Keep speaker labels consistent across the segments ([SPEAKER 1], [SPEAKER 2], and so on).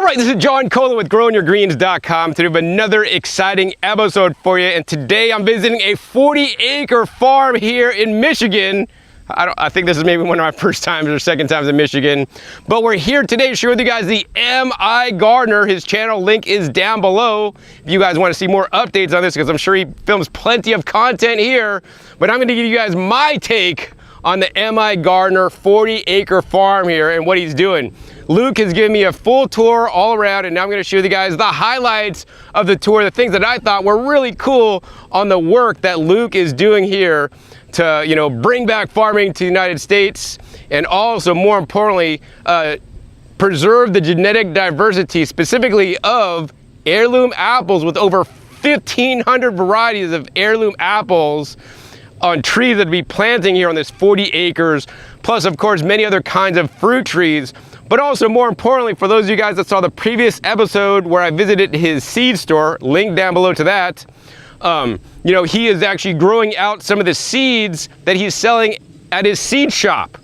[SPEAKER 1] right, this is John Kohler with GrowingYourGreens.com. Today we have another exciting episode for you, and today I'm visiting a 40-acre farm here in Michigan. I think this is maybe one of my first times or second times in Michigan, but we're here today to share with you guys the M.I. Gardener. His channel link is down below if you guys want to see more updates on this, because I'm sure he films plenty of content here, but I'm going to give you guys my take on the M.I. Gardener 40-acre farm here and what he's doing. Luke has given me a full tour all around, and now I'm going to show you guys the highlights of the tour, the things that I thought were really cool on the work that Luke is doing here to, you know, bring back farming to the United States, and also, more importantly, preserve the genetic diversity, specifically of heirloom apples, with over 1,500 varieties of heirloom apples on trees that be planting here on this 40 acres, plus of course many other kinds of fruit trees. But also, more importantly, for those of you guys that saw the previous episode where I visited his seed store, link down below to that, you know, he is actually growing out some of the seeds that he's selling at his seed shop,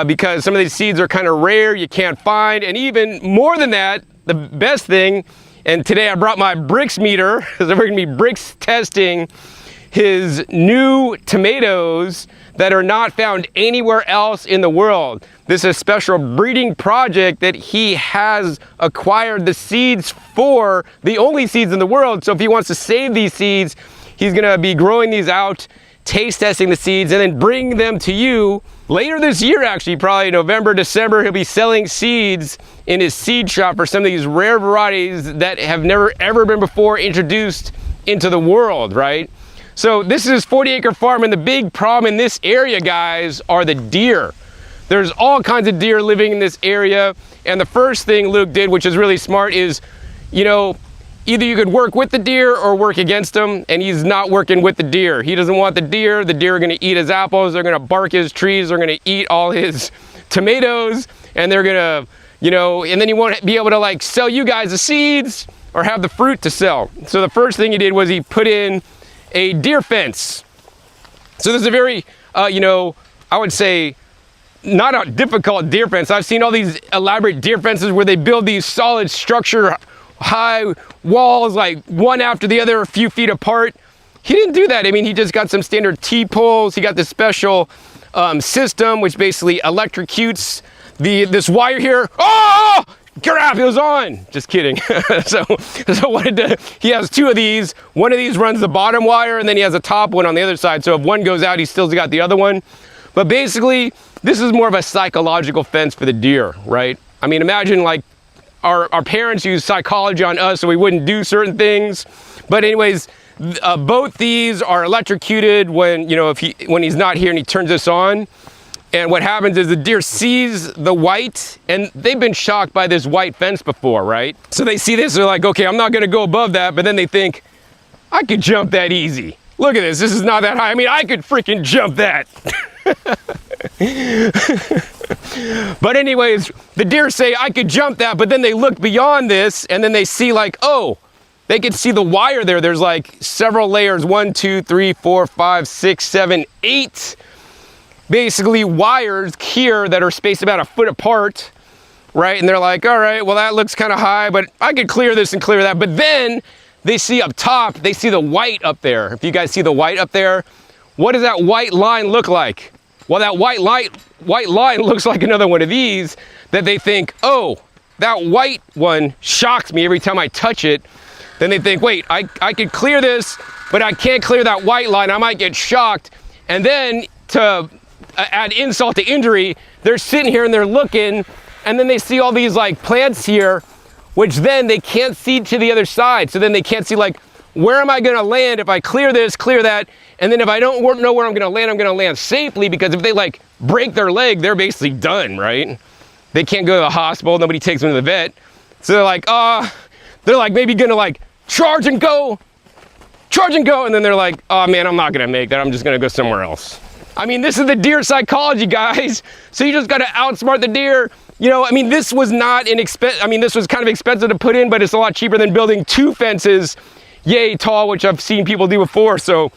[SPEAKER 1] because some of these seeds are kind of rare, you can't find. And even more than that, the best thing, and today I brought my Brix meter, so we're gonna be Brix testing his new tomatoes that are not found anywhere else in the world. This is a special breeding project that he has acquired the seeds for, the only seeds in the world. So if he wants to save these seeds, he's gonna be growing these out, taste testing the seeds, and then bring them to you later this year, actually, probably November, December. He'll be selling seeds in his seed shop for some of these rare varieties that have never ever been before introduced into the world, right? So this is his 40-acre farm, and the big problem in this area, guys, are the deer. There's all kinds of deer living in this area, and the first thing Luke did, which is really smart, is, you know, either you could work with the deer or work against them, and he's not working with the deer. He doesn't want the deer. The deer are gonna eat his apples, they're gonna bark his trees, they're gonna eat all his tomatoes, and they're gonna, you know, and then he won't be able to like sell you guys the seeds or have the fruit to sell. So the first thing he did was he put in a deer fence. So this is a very, you know, I would say, not a difficult deer fence. I've seen all these elaborate deer fences where they build these solid structure, high walls, like one after the other, a few feet apart. He didn't do that. I mean, he just got some standard T-poles. He got this special system, which basically electrocutes this wire here. Oh! Crap, it was on. Just kidding. so he has two of these. One of these runs the bottom wire, and then he has a top one on the other side. So if one goes out, he's still got the other one. But basically, this is more of a psychological fence for the deer, right? I mean, imagine like our parents use psychology on us so we wouldn't do certain things. But anyways, both these are electrocuted when, you know, when he's not here and he turns this on. And what happens is the deer sees the white, and they've been shocked by this white fence before, right? So they see this, they're like, okay, I'm not gonna go above that, but then they think, I could jump that easy. Look at this is not that high. I mean, I could freaking jump that. But anyways, the deer say, I could jump that, but then they look beyond this, and then they see like, oh, they can see the wire there. There's like several layers, 1, 2, 3, 4, 5, 6, 7, 8. Basically wires here that are spaced about a foot apart, right? And they're like, all right, well, that looks kind of high, but I could clear this and clear that. But then they see up top, they see the white up there. If you guys see the white up there, what does that white line look like? Well, that white line looks like another one of these that they think, oh, that white one shocks me every time I touch it. Then they think, wait, I could clear this, but I can't clear that white line. I might get shocked. And then to add insult to injury, they're sitting here and they're looking, and then they see all these like plants here, which then they can't see to the other side. So then they can't see like, where am I gonna land if I clear this, clear that? And then if I don't know where I'm gonna land safely, because if they like break their leg, they're basically done, right? They can't go to the hospital, nobody takes them to the vet. So they're like maybe gonna like charge and go, and then they're like, oh man, I'm not gonna make that, I'm just gonna go somewhere else. I mean, this is the deer psychology, guys. So you just got to outsmart the deer. You know, I mean, this was not inexpensive. I mean, this was kind of expensive to put in, but it's a lot cheaper than building 2 fences, yay tall, which I've seen people do before. So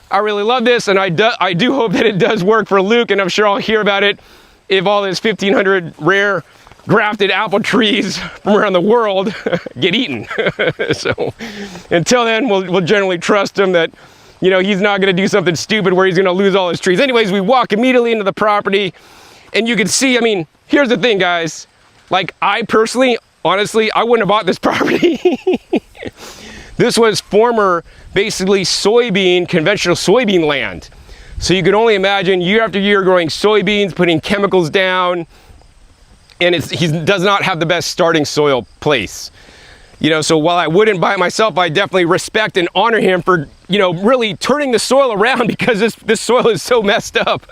[SPEAKER 1] I really love this, and I do hope that it does work for Luke, and I'm sure I'll hear about it if all his 1,500 rare grafted apple trees from around the world get eaten. So until then, we'll generally trust him that, you know, he's not gonna do something stupid where he's gonna lose all his trees. Anyways, we walk immediately into the property, and you can see, I mean, here's the thing, guys. Like, I personally, honestly, I wouldn't have bought this property. This was former, basically, conventional soybean land. So you can only imagine year after year growing soybeans, putting chemicals down, and he does not have the best starting soil place. You know, so while I wouldn't buy it myself, I definitely respect and honor him for, you know, really turning the soil around, because this soil is so messed up.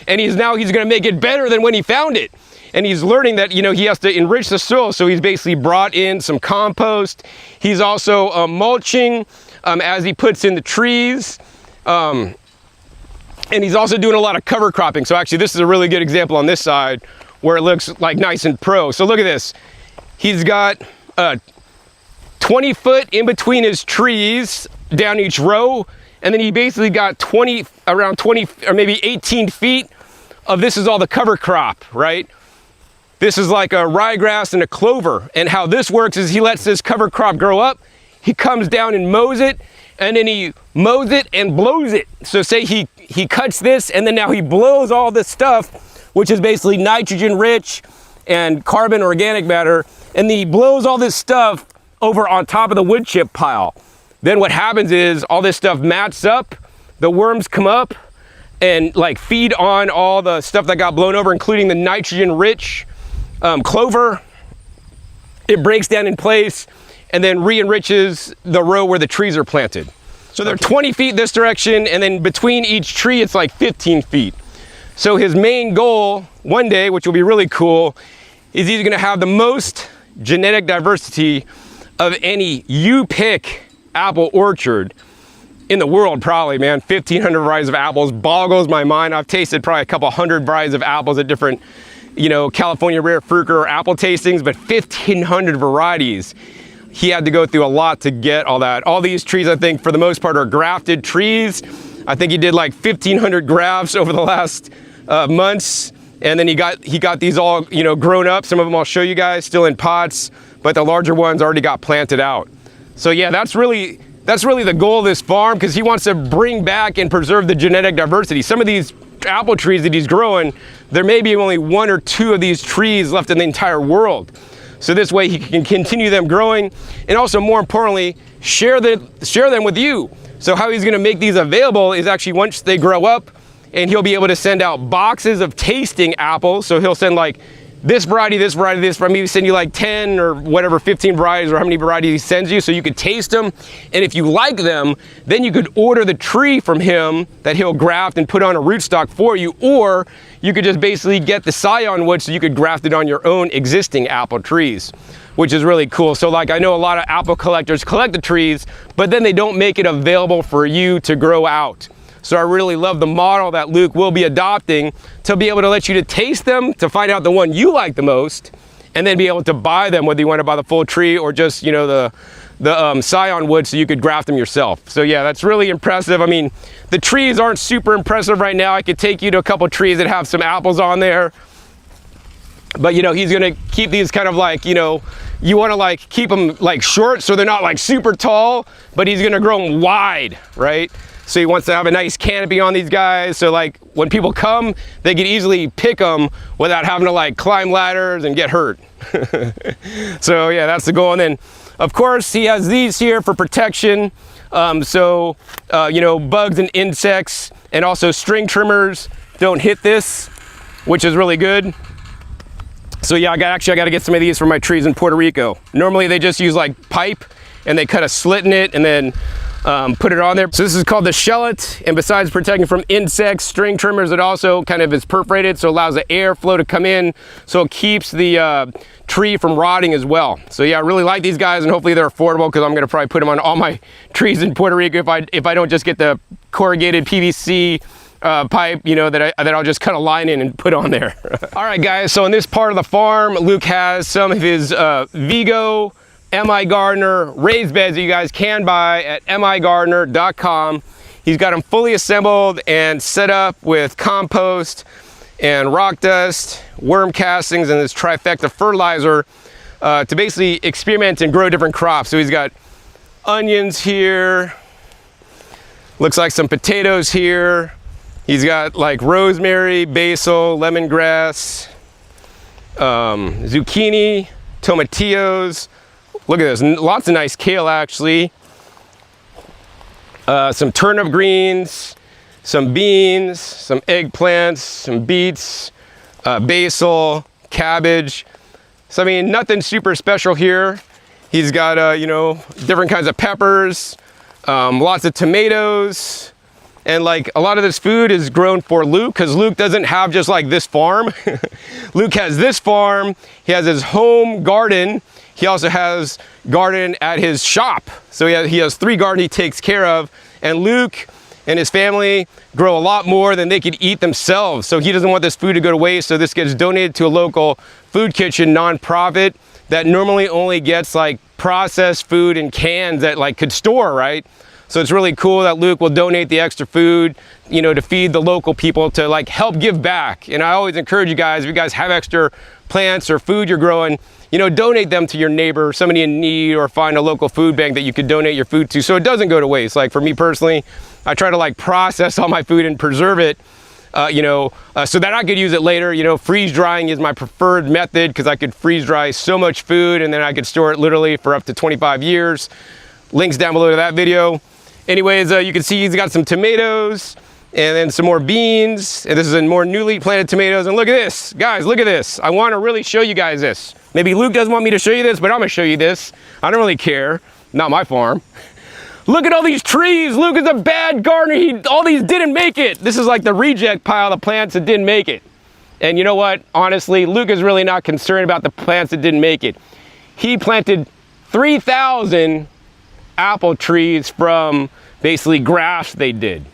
[SPEAKER 1] And he's gonna make it better than when he found it. And he's learning that, you know, he has to enrich the soil. So he's basically brought in some compost. He's also mulching as he puts in the trees. And he's also doing a lot of cover cropping. So actually, this is a really good example on this side where it looks like nice and pro. So look at this. He's got 20 foot in between his trees down each row. And then he basically got around 20 or maybe 18 feet of this is all the cover crop, right? This is like a ryegrass and a clover. And how this works is he lets this cover crop grow up. He comes down and mows it, and then he mows it and blows it. So say he cuts this, and then now he blows all this stuff, which is basically nitrogen rich and carbon organic matter. And he blows all this stuff over on top of the wood chip pile. Then what happens is all this stuff mats up, the worms come up and like feed on all the stuff that got blown over, including the nitrogen rich clover. It breaks down in place and then re-enriches the row where the trees are planted. So they're 20 feet this direction, and then between each tree it's like 15 feet. So his main goal one day, which will be really cool, is he's gonna have the most genetic diversity of any you pick apple orchard in the world, probably, man. 1,500 varieties of apples boggles my mind. I've tasted probably a couple hundred varieties of apples at different, you know, California Rare Fruit or apple tastings, but 1,500 varieties. He had to go through a lot to get all that. All these trees, I think, for the most part, are grafted trees. I think he did like 1,500 grafts over the last months, and then he got these all, you know, grown up. Some of them I'll show you guys, still in pots, but the larger ones already got planted out. So yeah, that's really the goal of this farm, because he wants to bring back and preserve the genetic diversity. Some of these apple trees that he's growing, there may be only 1 or 2 of these trees left in the entire world. So this way he can continue them growing, and also more importantly, share them with you. So how he's gonna make these available is actually once they grow up, and he'll be able to send out boxes of tasting apples. So he'll send like this variety, maybe send you like 10 or whatever, 15 varieties, or how many varieties he sends you, so you could taste them. And if you like them, then you could order the tree from him that he'll graft and put on a rootstock for you, or you could just basically get the scion wood so you could graft it on your own existing apple trees, which is really cool. So like, I know a lot of apple collectors collect the trees, but then they don't make it available for you to grow out. So I really love the model that Luke will be adopting, to be able to let you to taste them, to find out the one you like the most, and then be able to buy them, whether you want to buy the full tree or just, you know, the scion wood, so you could graft them yourself. So yeah, that's really impressive. I mean, the trees aren't super impressive right now. I could take you to a couple trees that have some apples on there, but you know, he's gonna keep these kind of like, you know, you want to like keep them like short so they're not like super tall, but he's gonna grow them wide, right? So he wants to have a nice canopy on these guys, so like when people come, they can easily pick them without having to like climb ladders and get hurt. So yeah, that's the goal. And then of course he has these here for protection. You know, bugs and insects, and also string trimmers don't hit this, which is really good. So yeah, I got to get some of these for my trees in Puerto Rico. Normally they just use like pipe, and they cut a slit in it and then put it on there. So this is called the Shellet, and besides protecting from insects, string trimmers, it also kind of is perforated, so it allows the airflow to come in, so it keeps the tree from rotting as well. So yeah, I really like these guys, and hopefully they're affordable, because I'm gonna probably put them on all my trees in Puerto Rico if I don't just get the corrugated PVC pipe, you know, that I'll just cut a line in and put on there. All right guys, so in this part of the farm, Luke has some of his Vigo MI Gardener raised beds that you guys can buy at migardener.com. He's got them fully assembled and set up with compost and rock dust, worm castings, and this trifecta fertilizer to basically experiment and grow different crops. So he's got onions here, looks like some potatoes here. He's got like rosemary, basil, lemongrass, zucchini, tomatillos. Look at this, lots of nice kale actually. Some turnip greens, some beans, some eggplants, some beets, basil, cabbage. So I mean, nothing super special here. He's got, you know, different kinds of peppers, lots of tomatoes, and like a lot of this food is grown for Luke, because Luke doesn't have just like this farm. Luke has this farm, he has his home garden, he also has garden at his shop. So he has 3 gardens he takes care of, and Luke and his family grow a lot more than they could eat themselves. So he doesn't want this food to go to waste, so this gets donated to a local food kitchen nonprofit that normally only gets like processed food in cans that like could store, right? So it's really cool that Luke will donate the extra food, you know, to feed the local people, to like help give back. And I always encourage you guys, if you guys have extra plants or food you're growing, you know, donate them to your neighbor, somebody in need, or find a local food bank that you could donate your food to so it doesn't go to waste. Like for me personally, I try to like process all my food and preserve it, you know, so that I could use it later. You know, freeze drying is my preferred method because I could freeze dry so much food and then I could store it literally for up to 25 years. Links down below to that video. Anyways, you can see he's got some tomatoes and then some more beans. And this is a more newly planted tomatoes. And look at this, guys, look at this. I want to really show you guys this. Maybe Luke doesn't want me to show you this, but I'm gonna show you this. I don't really care, not my farm. Look at all these trees. Luke is a bad gardener. All these didn't make it. This is like the reject pile of plants that didn't make it. And you know what? Honestly, Luke is really not concerned about the plants that didn't make it. He planted 3,000 apple trees from basically grass they did.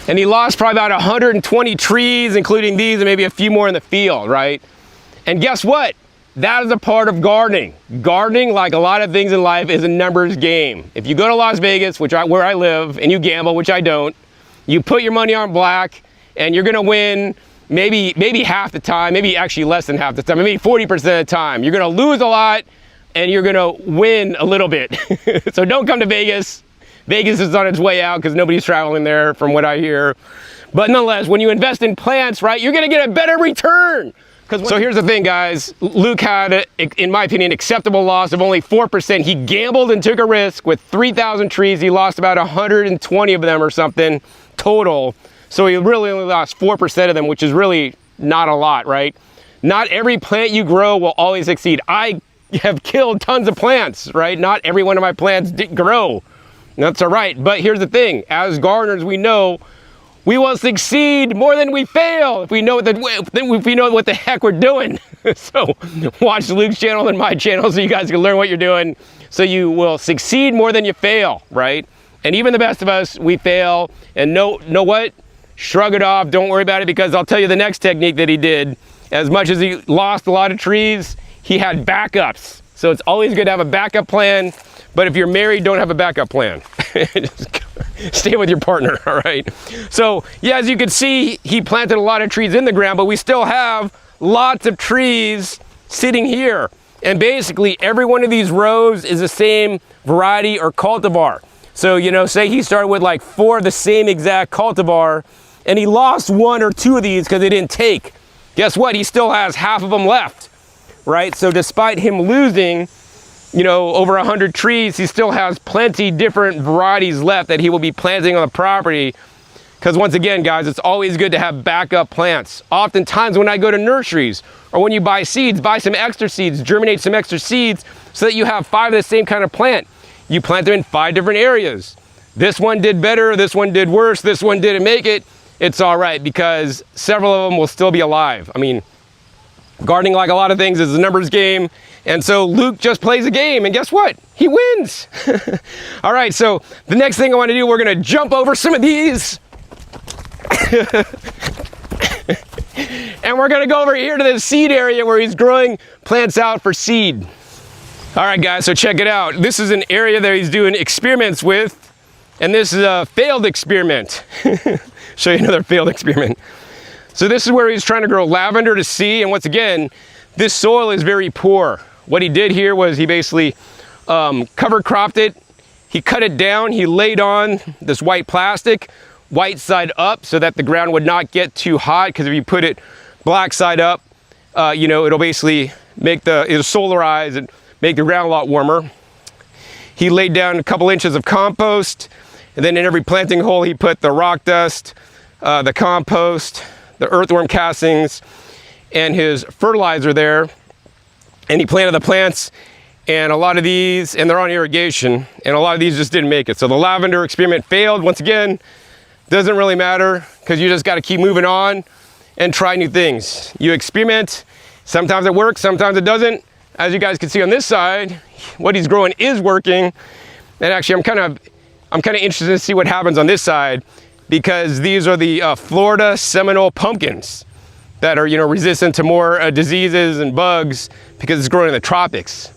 [SPEAKER 1] And he lost probably about 120 trees, including these and maybe a few more in the field, right? And guess what? That is a part of gardening. Gardening, like a lot of things in life, is a numbers game. If you go to Las Vegas, where I live, and you gamble, which I don't, you put your money on black, and you're gonna win maybe half the time, maybe actually less than half the time, maybe 40% of the time. You're gonna lose a lot, and you're gonna win a little bit. So don't come to Vegas. Vegas is on its way out because nobody's traveling there from what I hear. But nonetheless, when you invest in plants, right, you're gonna get a better return. So here's the thing, guys. Luke had, in my opinion, acceptable loss of only 4%. He gambled and took a risk with 3,000 trees. He lost about 120 of them or something total. So he really only lost 4% of them, which is really not a lot, right? Not every plant you grow will always succeed. I have killed tons of plants, right? Not every one of my plants did grow. That's all right. But here's the thing. As gardeners, we know we will succeed more than we fail if we know what the heck we're doing. So watch Luke's channel and my channel so you guys can learn what you're doing, so you will succeed more than you fail, right? And even the best of us, we fail, and know what? Shrug it off, don't worry about it, because I'll tell you the next technique that he did. As much as he lost a lot of trees, he had backups. So it's always good to have a backup plan, but if you're married, don't have a backup plan. Stay with your partner, all right? So, yeah, as you can see, he planted a lot of trees in the ground, but we still have lots of trees sitting here. And basically, every one of these rows is the same variety or cultivar. So, you know, say he started with like 4 of the same exact cultivar, and he lost 1 or 2 of these because they didn't take. Guess what? He still has half of them left, right? So despite him losing, you know, over 100 trees, he still has plenty different varieties left that he will be planting on the property. Because once again, guys, it's always good to have backup plants. Oftentimes when I go to nurseries or when you buy seeds, buy some extra seeds, germinate some extra seeds so that you have 5 of the same kind of plant. You plant them in 5 different areas. This one did better, this one did worse, this one didn't make it. It's all right, because several of them will still be alive. I mean, gardening, like a lot of things, is a numbers game. And so Luke just plays a game, and guess what? He wins. All right, so the next thing I want to do, we're going to jump over some of these. And we're going to go over here to the seed area where he's growing plants out for seed. All right, guys, so check it out. This is an area that he's doing experiments with, and this is a failed experiment. Show you another failed experiment. So this is where he's trying to grow lavender to seed. And once again, this soil is very poor. What he did here was he basically cover cropped it. He cut it down. He laid on this white plastic, white side up, so that the ground would not get too hot. Because if you put it black side up, you know, it'll basically make it'll solarize and make the ground a lot warmer. He laid down a couple inches of compost, and then in every planting hole he put the rock dust, the compost, the earthworm castings, and his fertilizer there. And he planted the plants, and a lot of these, and they're on irrigation, and a lot of these just didn't make it. So the lavender experiment failed. Once again, doesn't really matter, because you just got to keep moving on and try new things. You experiment, sometimes it works, sometimes it doesn't. As you guys can see on this side, what he's growing is working. And actually I'm kind of interested to see what happens on this side, because these are the Florida Seminole pumpkins that are, you know, resistant to more diseases and bugs because it's growing in the tropics.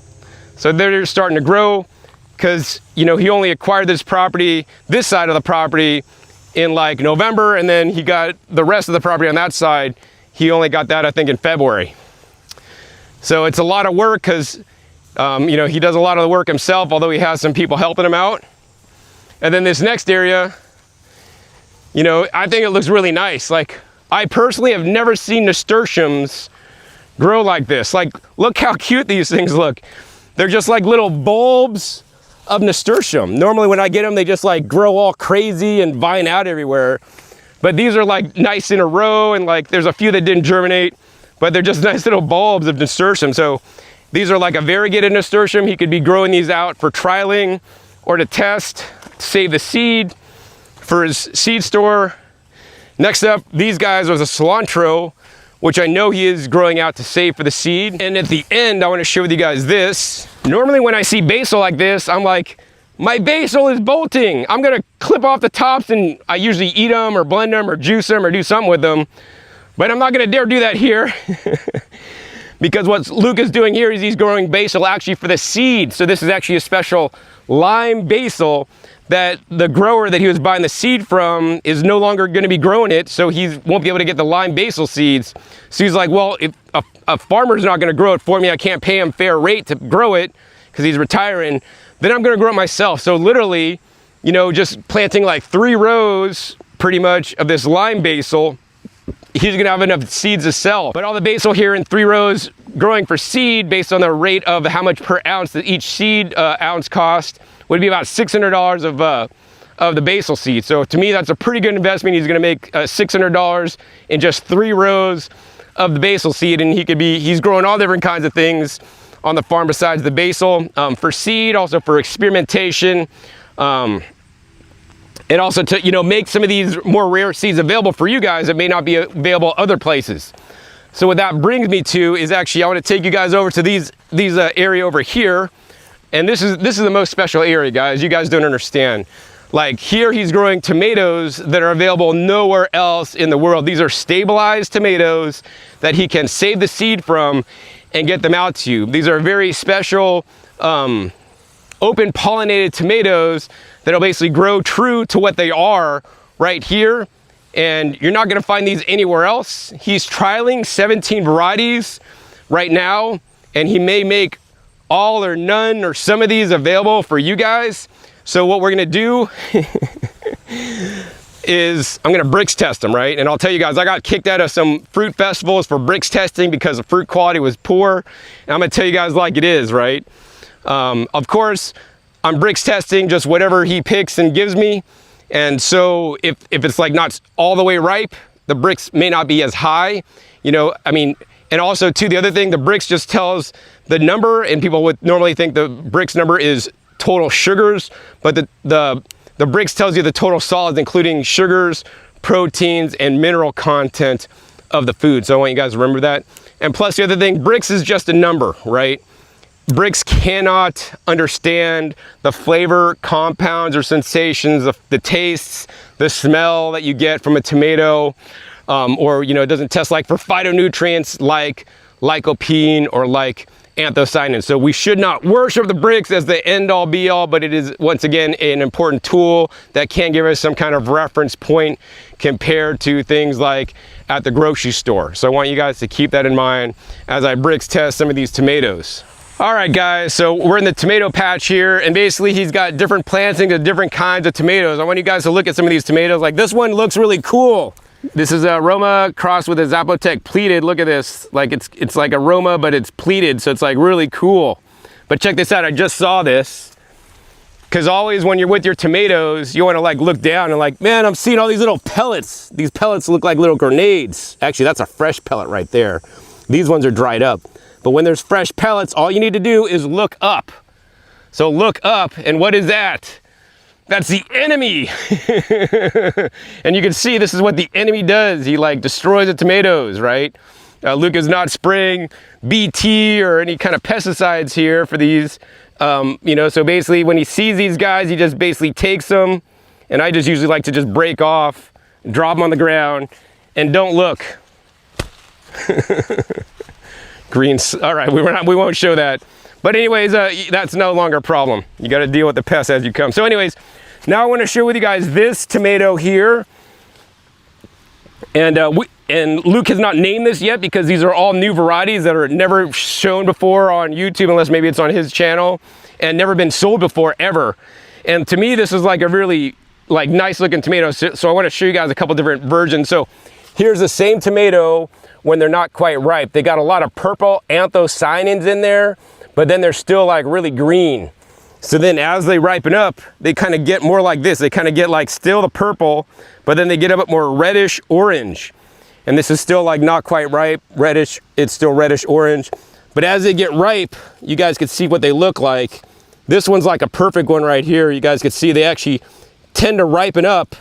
[SPEAKER 1] So they're starting to grow because, you know, he only acquired this property, this side of the property, in like November, and then he got the rest of the property on that side. He only got that, I think, in February. So it's a lot of work because, you know, he does a lot of the work himself, although he has some people helping him out. And then this next area, you know, I think it looks really nice. Like, I personally have never seen nasturtiums grow like this. Like, look how cute these things look. They're just like little bulbs of nasturtium. Normally when I get them, they just like grow all crazy and vine out everywhere. But these are like nice in a row, and like there's a few that didn't germinate, but they're just nice little bulbs of nasturtium. So these are like a variegated nasturtium. He could be growing these out for trialing or to test, save the seed for his seed store. Next up, these guys are the cilantro, which I know he is growing out to save for the seed. And at the end, I want to share with you guys this. Normally when I see basil like this, I'm like, my basil is bolting. I'm gonna clip off the tops, and I usually eat them or blend them or juice them or do something with them. But I'm not gonna dare do that here because what Luke is doing here is he's growing basil actually for the seed. So this is actually a special lime basil that the grower that he was buying the seed from is no longer going to be growing it, so he won't be able to get the lime basil seeds. So he's like, well, if a farmer's not going to grow it for me, I can't pay him fair rate to grow it because he's retiring, then I'm going to grow it myself. So literally, you know, just planting like 3 rows pretty much of this lime basil, he's going to have enough seeds to sell. But all the basil here in 3 rows growing for seed based on the rate of how much per ounce that each seed ounce cost would be about $600 of the basil seed. So to me, that's a pretty good investment. He's going to make $600 in just 3 rows of the basil seed, and he's growing all different kinds of things on the farm besides the basil, for seed, also for experimentation, and also to, you know, make some of these more rare seeds available for you guys that may not be available other places. So what that brings me to is actually I want to take you guys over to these area over here. And this is the most special area, guys. You guys don't understand. Like here, he's growing tomatoes that are available nowhere else in the world. These are stabilized tomatoes that he can save the seed from and get them out to you. These are very special, open pollinated tomatoes that'll basically grow true to what they are right here. And you're not gonna find these anywhere else. He's trialing 17 varieties right now, and he may make all or none or some of these available for you guys. So what we're gonna do is I'm gonna Brix test them, right? And I'll tell you guys, I got kicked out of some fruit festivals for Brix testing because the fruit quality was poor. And I'm gonna tell you guys like it is, right? Of course, I'm Brix testing just whatever he picks and gives me. And so if it's like not all the way ripe, the Brix may not be as high, you know, I mean. And also too, the other thing, the Brix just tells the number, and people would normally think the Brix number is total sugars, but the Brix tells you the total solids, including sugars, proteins, and mineral content of the food. So I want you guys to remember that. And plus the other thing, Brix is just a number, right? Brix cannot understand the flavor, compounds, or sensations, the tastes, the smell that you get from a tomato. Or, you know, it doesn't test like for phytonutrients like lycopene or like anthocyanins. So we should not worship the Brix as the end all be all, but it is once again an important tool that can give us some kind of reference point compared to things like at the grocery store. So I want you guys to keep that in mind as I Brix test some of these tomatoes. All right guys, so we're in the tomato patch here, and basically he's got different plantings of different kinds of tomatoes. I want you guys to look at some of these tomatoes. Like this one looks really cool. This is a Roma crossed with a Zapotec pleated. Look at this, like it's like a Roma, but it's pleated, so it's like really cool. But check this out, I just saw this. Because always when you're with your tomatoes, you want to like look down and like, man, I'm seeing all these little pellets. These pellets look like little grenades. Actually, that's a fresh pellet right there. These ones are dried up. But when there's fresh pellets, all you need to do is look up. So look up, and what is that? That's the enemy. And you can see this is what the enemy does. He like destroys the tomatoes, right? Luke is not spraying BT or any kind of pesticides here for these. You know, so basically when he sees these guys, he just basically takes them, and I just usually like to just break off, drop them on the ground, and don't look. Greens, all right, we won't show that. But anyways, that's no longer a problem. You got to deal with the pests as you come. So anyways, now I want to share with you guys this tomato here. And Luke has not named this yet because these are all new varieties that are never shown before on YouTube, unless maybe it's on his channel, and never been sold before ever. And to me, this is like a really like nice looking tomato. So I want to show you guys a couple different versions. So here's the same tomato when they're not quite ripe. They got a lot of purple anthocyanins in there, but then they're still like really green. So then as they ripen up, they kind of get more like this. They kind of get like still the purple, but then they get a bit more reddish orange. And this is still like not quite ripe, reddish, it's still reddish orange. But as they get ripe, you guys can see what they look like. This one's like a perfect one right here. You guys can see they actually tend to ripen up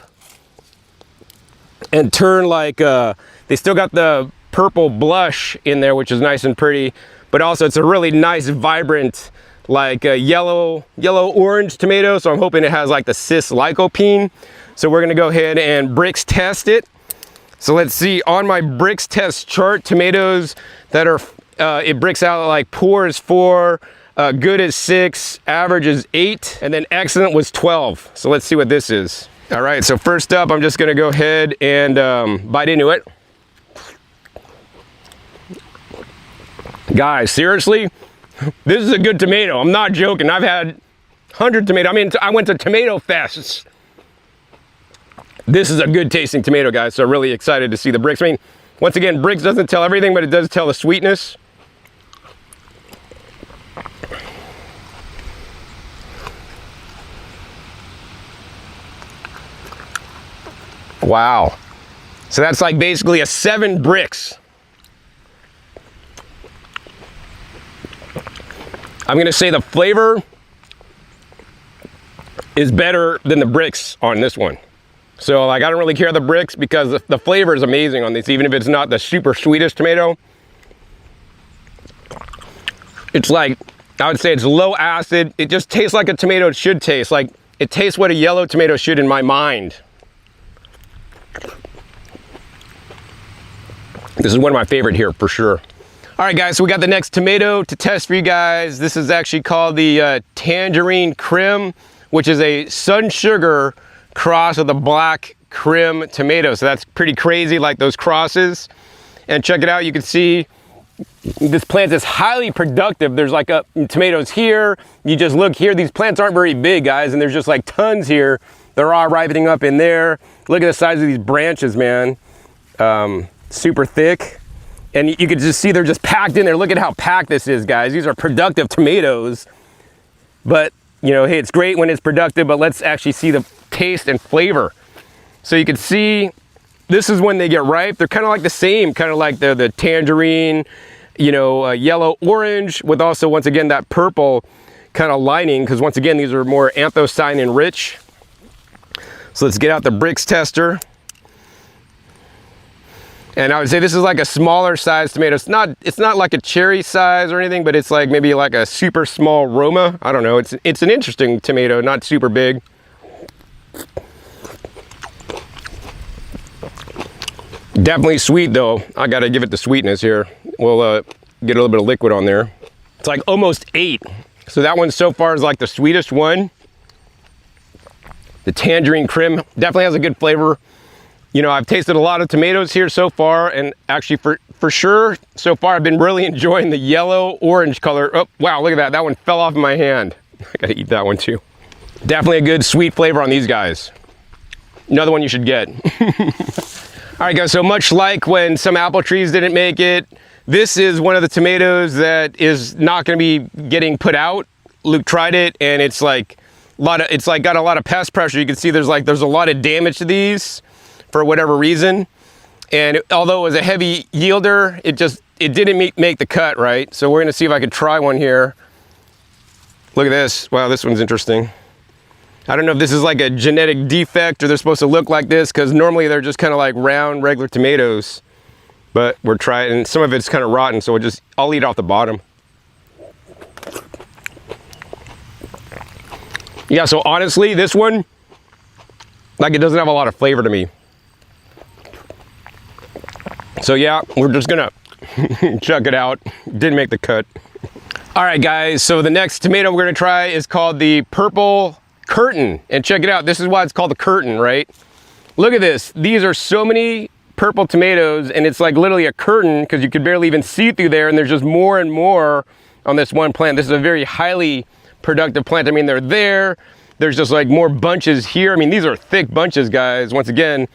[SPEAKER 1] and turn like, they still got the purple blush in there, which is nice and pretty, but also it's a really nice, vibrant, like a yellow orange tomato. So I'm hoping it has like the cis lycopene. So we're gonna go ahead and Brix test it. So let's see, on my Brix test chart, tomatoes that are, it Brix out like poor is 4, good is 6, average is 8, and then excellent was 12. So let's see what this is. All right, so first up, I'm just gonna go ahead and bite into it. Guys, seriously, this is a good tomato. I'm not joking. I've had 100 tomatoes. I mean, I went to tomato fests. This is a good tasting tomato, guys. So really excited to see the Brix. I mean, once again, Brix doesn't tell everything, but it does tell the sweetness. Wow. So that's like basically a 7 Brix. I'm gonna say the flavor is better than the Brix on this one. So like, I don't really care the Brix because the flavor is amazing on this, even if it's not the super sweetest tomato. It's like, I would say it's low acid. It just tastes like a tomato should taste. Like, it tastes what a yellow tomato should in my mind. This is one of my favorite here for sure. All right guys, so we got the next tomato to test for you guys. This is actually called the Tangerine Creme, which is a sun sugar cross with a black Creme tomato. So that's pretty crazy, like those crosses. And check it out, you can see this plant is highly productive. There's like tomatoes here. You just look here, these plants aren't very big, guys, and there's just like tons here. They're all ripening up in there. Look at the size of these branches, man. Super thick. And you can just see they're just packed in there. Look at how packed this is, guys. These are productive tomatoes. But, you know, hey, it's great when it's productive, but let's actually see the taste and flavor. So you can see, this is when they get ripe. They're kind of like the same, kind of like the tangerine, you know, yellow orange with also, once again, that purple kind of lining, because once again, these are more anthocyanin rich. So let's get out the Brix tester. And I would say this is like a smaller size tomato. It's not like a cherry size or anything, but it's like maybe like a super small Roma. I don't know. It's an interesting tomato, not super big. Definitely sweet though. I gotta give it the sweetness here. We'll get a little bit of liquid on there. It's like almost 8. So that one so far is like the sweetest one. The tangerine crim definitely has a good flavor. You know, I've tasted a lot of tomatoes here so far, and actually for sure, so far I've been really enjoying the yellow-orange color. Oh, wow, look at that. That one fell off in my hand. I gotta eat that one too. Definitely a good sweet flavor on these guys. Another one you should get. All right, guys, so much like when some apple trees didn't make it, this is one of the tomatoes that is not gonna be getting put out. Luke tried it, and it's like got a lot of pest pressure. You can see there's a lot of damage to these for whatever reason. And although it was a heavy yielder, it didn't make the cut, right? So we're gonna see if I could try one here. Look at this. Wow, this one's interesting. I don't know if this is like a genetic defect or they're supposed to look like this, because normally they're just kind of like round, regular tomatoes. But we're trying, and some of it's kind of rotten, so I'll eat off the bottom. Yeah, so honestly, this one, like, it doesn't have a lot of flavor to me. So yeah, we're just gonna chuck it out. Didn't make the cut. All right, guys, so the next tomato we're gonna try is called the purple curtain. And check it out, this is why it's called the curtain, right? Look at this. These are so many purple tomatoes, and it's like literally a curtain, because you could barely even see through there, and there's just more and more on this one plant. This is a very highly productive plant. I mean, there's just like more bunches here. I mean, these are thick bunches, guys. Once again,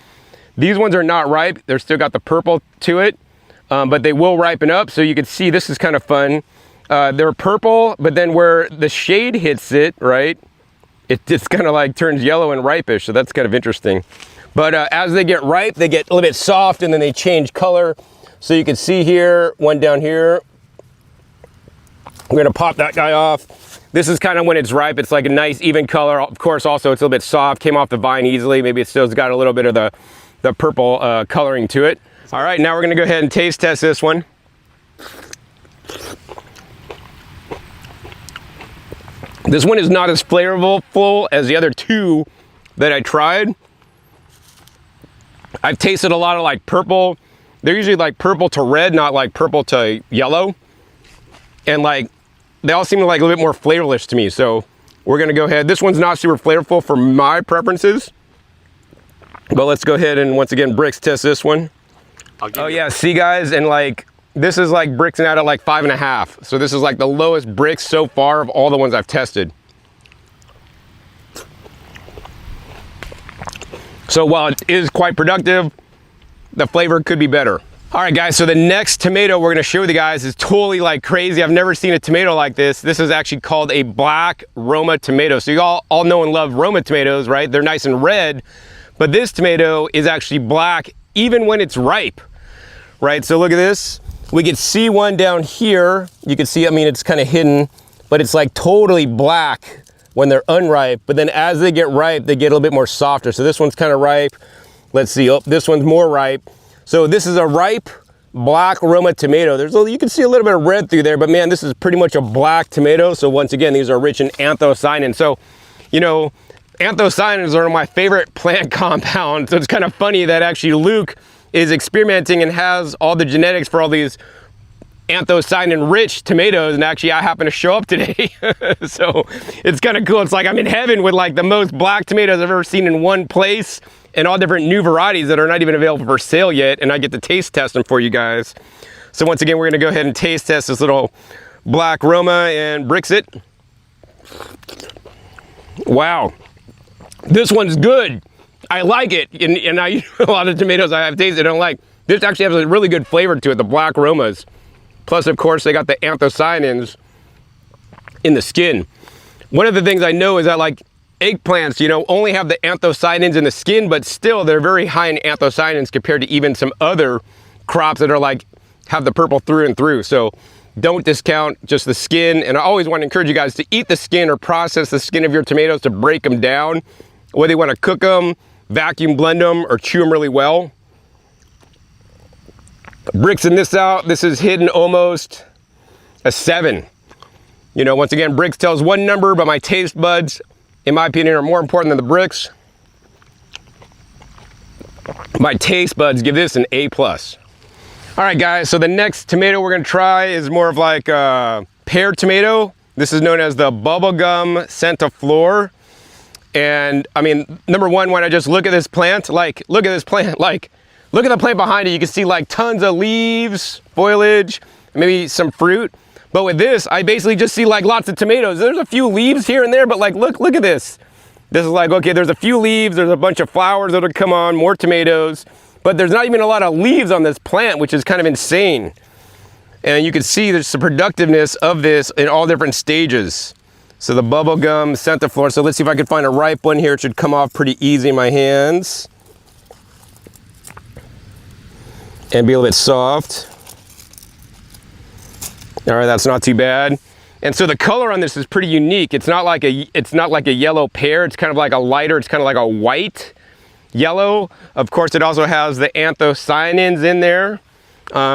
[SPEAKER 1] these ones are not ripe. They're still got the purple to it, but they will ripen up. So you can see, this is kind of fun. They're purple, but then where the shade hits it, right, it just kind of like turns yellow and ripish. So that's kind of interesting. But as they get ripe, they get a little bit soft, and then they change color. So you can see here, one down here. We're gonna pop that guy off. This is kind of when it's ripe. It's like a nice even color. Of course, also it's a little bit soft, came off the vine easily. Maybe it still's got a little bit of the purple coloring to it. All right, now we're gonna go ahead and taste test this one. This one is not as flavorful as the other two that I tried. I've tasted a lot of like purple. They're usually like purple to red, not like purple to yellow. And like, they all seem like a little bit more flavorless to me. So we're gonna go ahead. This one's not super flavorful for my preferences. But let's go ahead and once again, Brix test this one. Oh yeah, see guys, and like, this is like Brixing out at like 5.5. So this is like the lowest Brix so far of all the ones I've tested. So while it is quite productive, the flavor could be better. All right guys, so the next tomato we're gonna show you guys is totally like crazy. I've never seen a tomato like this. This is actually called a black Roma tomato. So you all know and love Roma tomatoes, right? They're nice and red, but this tomato is actually black even when it's ripe, right? So look at this. We can see one down here. You can see, I mean, it's kind of hidden, but it's like totally black when they're unripe. But then as they get ripe, they get a little bit more softer. So this one's kind of ripe. Let's see, oh, this one's more ripe. So this is a ripe black Roma tomato. You can see a little bit of red through there, but man, this is pretty much a black tomato. So once again, these are rich in anthocyanins. So, you know, anthocyanins are one of my favorite plant compounds. So it's kind of funny that actually Luke is experimenting and has all the genetics for all these anthocyanin rich tomatoes, and actually I happen to show up today. So it's kind of cool. It's like I'm in heaven with like the most black tomatoes I've ever seen in one place, and all different new varieties that are not even available for sale yet, and I get to taste test them for you guys. So once again, we're gonna go ahead and taste test this little black Roma and Brix it. Wow, this one's good. I like it, and I a lot of tomatoes I have tasted I don't like. This actually has a really good flavor to it, the black Romas. Plus, of course, they got the anthocyanins in the skin. One of the things I know is that like eggplants, you know, only have the anthocyanins in the skin, but still they're very high in anthocyanins compared to even some other crops that are like, have the purple through and through. So don't discount just the skin. And I always want to encourage you guys to eat the skin or process the skin of your tomatoes to break them down. Whether you want to cook them, vacuum blend them, or chew them really well. Brixing this out, this is hitting almost a 7. You know, once again, Brix tells one number, but my taste buds, in my opinion, are more important than the Brix. My taste buds give this an A+. All right, guys, so the next tomato we're gonna try is more of like a pear tomato. This is known as the bubblegum centiflora. And I mean, number one, when I just look at this plant, like, look at this plant, like, look at the plant behind it. You can see like tons of leaves, foliage, maybe some fruit. But with this, I basically just see like lots of tomatoes. There's a few leaves here and there, but like, look at this. This is like, okay, there's a few leaves, there's a bunch of flowers that'll come on, more tomatoes, but there's not even a lot of leaves on this plant, which is kind of insane. And you can see there's the productiveness of this in all different stages. So the bubblegum centiflora. So let's see if I can find a ripe one here. It should come off pretty easy in my hands. And be a little bit soft. All right, that's not too bad. And so the color on this is pretty unique. It's not like a yellow pear. It's kind of like a lighter, it's kind of like a white yellow. Of course, it also has the anthocyanins in there.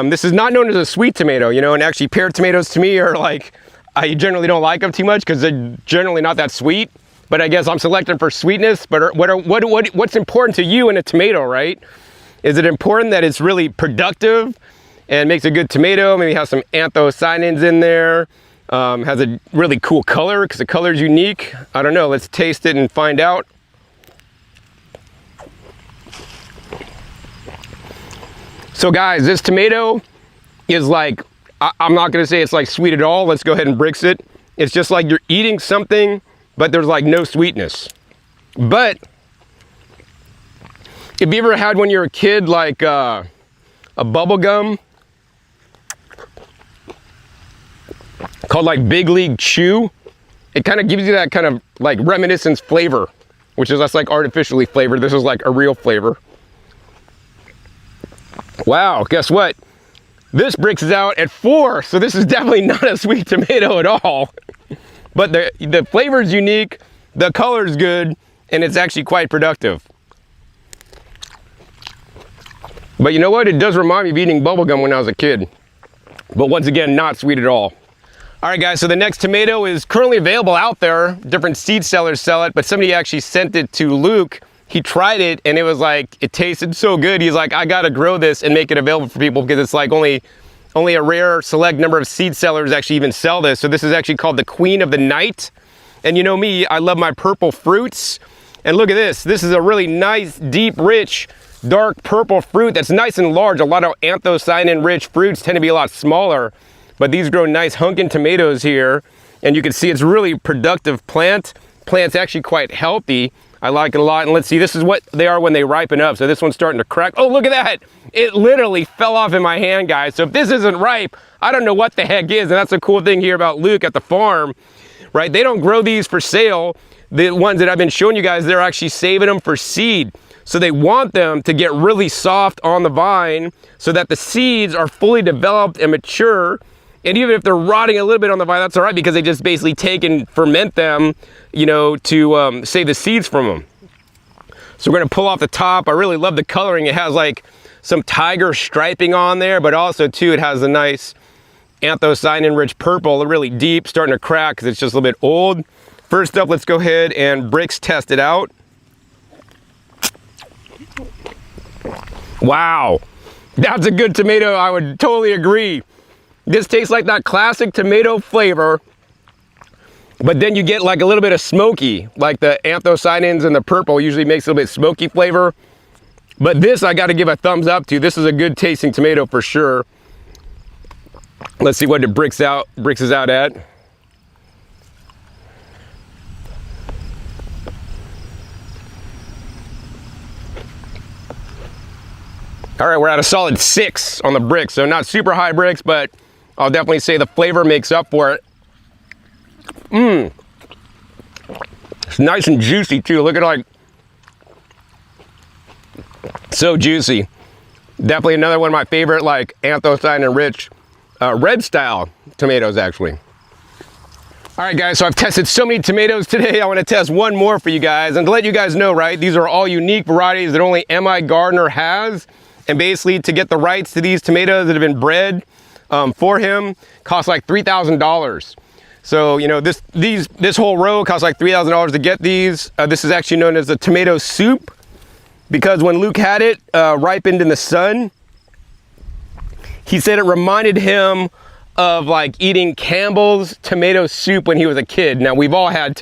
[SPEAKER 1] This is not known as a sweet tomato, you know, and actually pear tomatoes to me are like, I generally don't like them too much because they're generally not that sweet, but I guess I'm selecting for sweetness. But what's important to you in a tomato, right? Is it important that it's really productive and makes a good tomato? Maybe has some anthocyanins in there, has a really cool color because the color is unique. I don't know, let's taste it and find out. So guys, this tomato is like, I'm not gonna say it's like sweet at all. Let's go ahead and Brix it. It's just like you're eating something, but there's like no sweetness. But if you ever had when you're a kid, like a bubble gum called like Big League Chew, it kind of gives you that kind of like reminiscence flavor, which is less like artificially flavored. This is like a real flavor. Wow, guess what? This Brix is out at 4, so this is definitely not a sweet tomato at all. But the flavor is unique, the color is good, and it's actually quite productive. But you know what? It does remind me of eating bubblegum when I was a kid. But once again, not sweet at all. All right, guys, so the next tomato is currently available out there. Different seed sellers sell it, but somebody actually sent it to Luke. He tried it and it was like, it tasted so good. He's like, I gotta grow this and make it available for people because it's like only a rare select number of seed sellers actually even sell this. So this is actually called the Queen of the Night. And you know me, I love my purple fruits. And look at this. This is a really nice, deep, rich, dark purple fruit that's nice and large. A lot of anthocyanin rich fruits tend to be a lot smaller, but these grow nice hunkin' tomatoes here. And you can see it's really productive plant. Plant's actually quite healthy. I like it a lot. And let's see, this is what they are when they ripen up. So this one's starting to crack. Oh, look at that. It literally fell off in my hand, guys. So if this isn't ripe, I don't know what the heck is. And that's the cool thing here about Luke at the farm, right? They don't grow these for sale. The ones that I've been showing you guys, they're actually saving them for seed. So they want them to get really soft on the vine so that the seeds are fully developed and mature. And even if they're rotting a little bit on the vine, that's all right because they just basically take and ferment them, you know, to save the seeds from them. So we're gonna pull off the top. I really love the coloring. It has like some tiger striping on there, but also too, it has a nice anthocyanin rich purple, really deep, starting to crack because it's just a little bit old. First up, let's go ahead and Brix test it out. Wow, that's a good tomato. I would totally agree. This tastes like that classic tomato flavor, but then you get like a little bit of smoky, like the anthocyanins and the purple usually makes a little bit smoky flavor. But this I gotta give a thumbs up to. This is a good tasting tomato for sure. Let's see what it Brix is out at. All right, we're at a solid 6 on the Brix, so not super high Brix, but I'll definitely say the flavor makes up for it. It's nice and juicy too. Look at like, so juicy. Definitely another one of my favorite like anthocyanin rich red style tomatoes actually. All right guys, so I've tested so many tomatoes today. I want to test one more for you guys and to let you guys know, right, these are all unique varieties that only M.I. Gardner has. And basically to get the rights to these tomatoes that have been bred for him costs like $3,000. So, you know, this whole row costs like $3,000 to get these. This is actually known as the tomato soup because when Luke had it ripened in the sun, he said it reminded him of like eating Campbell's tomato soup when he was a kid. Now we've all had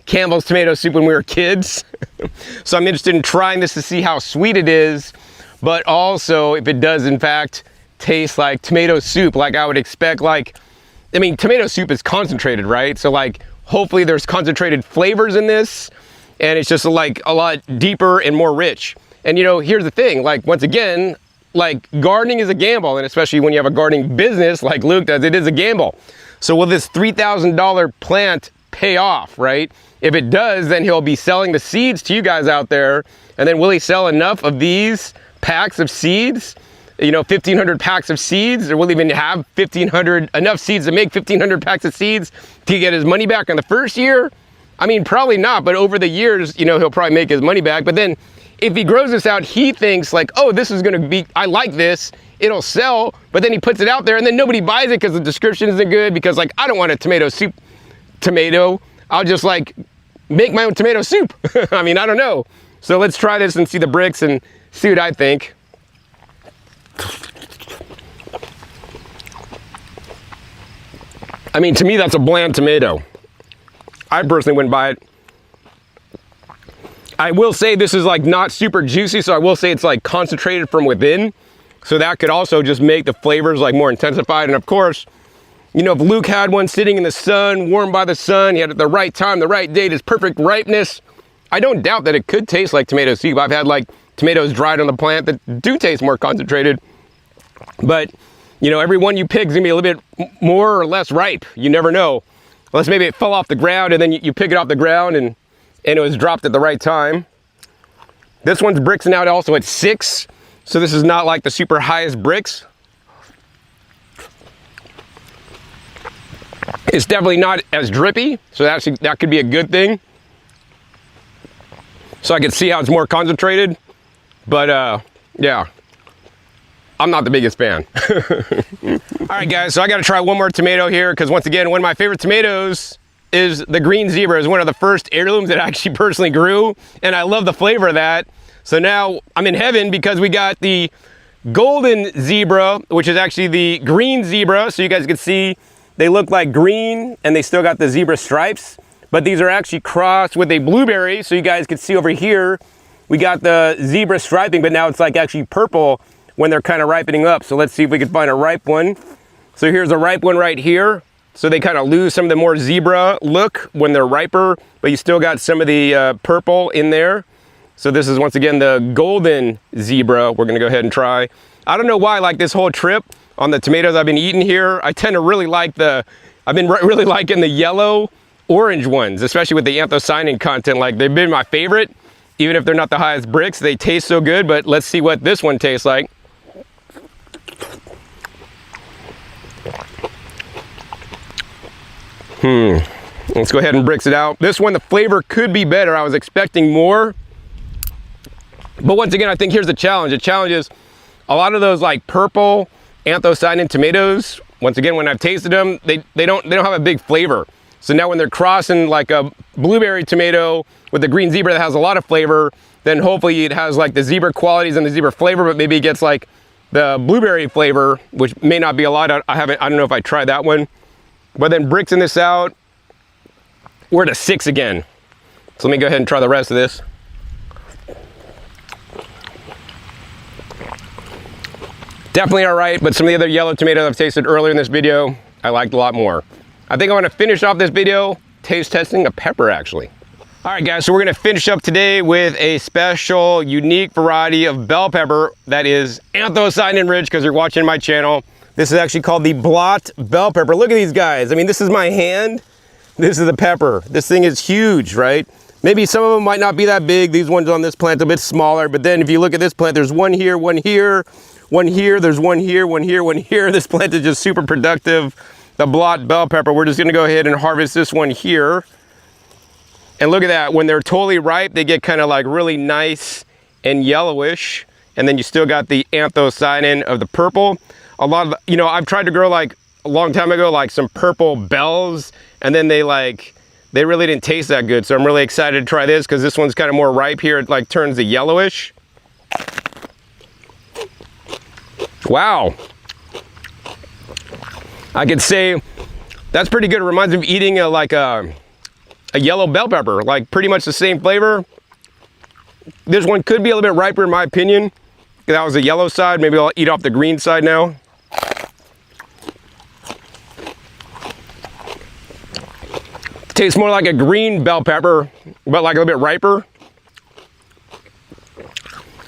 [SPEAKER 1] Campbell's tomato soup when we were kids. So I'm interested in trying this to see how sweet it is, but also if it does in fact taste like tomato soup, like I would expect. Like, I mean, tomato soup is concentrated, right? So like, hopefully there's concentrated flavors in this, and it's just like a lot deeper and more rich. And you know, here's the thing, like once again, like gardening is a gamble, and especially when you have a gardening business like Luke does, it is a gamble. So will this $3,000 plant pay off, right? If it does, then he'll be selling the seeds to you guys out there, and then will he sell enough of these packs of seeds, you know, 1,500 packs of seeds, or will he even have enough seeds to make 1,500 packs of seeds to get his money back on the first year? I mean, probably not, but over the years, you know, he'll probably make his money back. But then if he grows this out, he thinks like, oh, this is gonna be, I like this, it'll sell, but then he puts it out there and then nobody buys it because the description isn't good, because like, I don't want a tomato soup tomato, I'll just like make my own tomato soup. I mean, I don't know. So let's try this and see the bricks and see what I think. I mean, to me, that's a bland tomato. I personally wouldn't buy it. I will say this is like not super juicy, so I will say it's like concentrated from within. So that could also just make the flavors like more intensified. And of course, you know, if Luke had one sitting in the sun, warmed by the sun, he had it at the right time, the right date, his perfect ripeness, I don't doubt that it could taste like tomato soup. I've had like tomatoes dried on the plant that do taste more concentrated. But, you know, every one you pick is gonna be a little bit more or less ripe. You never know. Unless maybe it fell off the ground and then you pick it off the ground and it was dropped at the right time. This one's brixing out also at 6. So this is not like the super highest bricks. It's definitely not as drippy, so that could be a good thing. So I can see how it's more concentrated, but yeah, I'm not the biggest fan. All right guys, so I gotta try one more tomato here, because once again, one of my favorite tomatoes is the Green Zebra. It's one of the first heirlooms that I actually personally grew, and I love the flavor of that. So now I'm in heaven because we got the Golden Zebra, which is actually the Green Zebra. So you guys can see they look like green and they still got the zebra stripes, but these are actually crossed with a blueberry. So you guys can see over here, we got the zebra striping, but now it's like actually purple when they're kind of ripening up. So let's see if we can find a ripe one. So here's a ripe one right here. So they kind of lose some of the more zebra look when they're riper, but you still got some of the purple in there. So this is once again the Golden Zebra. We're gonna go ahead and try. I don't know why, like this whole trip on the tomatoes I've been eating here, I tend to really like I've been really liking the yellow orange ones, especially with the anthocyanin content. Like they've been my favorite, even if they're not the highest bricks. They taste so good, but let's see what this one tastes like. Let's go ahead and bricks it out. This one, the flavor could be better. I was expecting more. But once again, I think here's the challenge. The challenge is a lot of those like purple anthocyanin tomatoes, once again, when I've tasted them, they don't have a big flavor. So now when they're crossing like a blueberry tomato with the Green Zebra that has a lot of flavor, then hopefully it has like the zebra qualities and the zebra flavor, but maybe it gets like the blueberry flavor, which may not be a lot. I don't know if I tried that one. But then brixing this out, we're at a 6 again. So let me go ahead and try the rest of this. Definitely all right, but some of the other yellow tomatoes I've tasted earlier in this video, I liked a lot more. I think I want to finish off this video taste testing a pepper actually. All right guys, so we're gonna finish up today with a special unique variety of bell pepper that is anthocyanin rich, because you're watching my channel. This is actually called the Blot bell pepper. Look at these guys. I mean, this is my hand. This is the pepper. This thing is huge, right? Maybe some of them might not be that big. These ones on this plant are a bit smaller, but then if you look at this plant, there's one here, one here, one here, there's one here, one here, one here. This plant is just super productive. The Blot bell pepper, we're just gonna go ahead and harvest this one here. And look at that, when they're totally ripe, they get kind of like really nice and yellowish. And then you still got the anthocyanin of the purple. A lot of, you know, I've tried to grow like a long time ago, like some purple bells, and then they really didn't taste that good. So I'm really excited to try this because this one's kind of more ripe here. It like turns the yellowish. Wow. I could say that's pretty good. It reminds me of eating a yellow bell pepper, like pretty much the same flavor. This one could be a little bit riper in my opinion. That was the yellow side. Maybe I'll eat off the green side now. Tastes more like a green bell pepper, but like a little bit riper.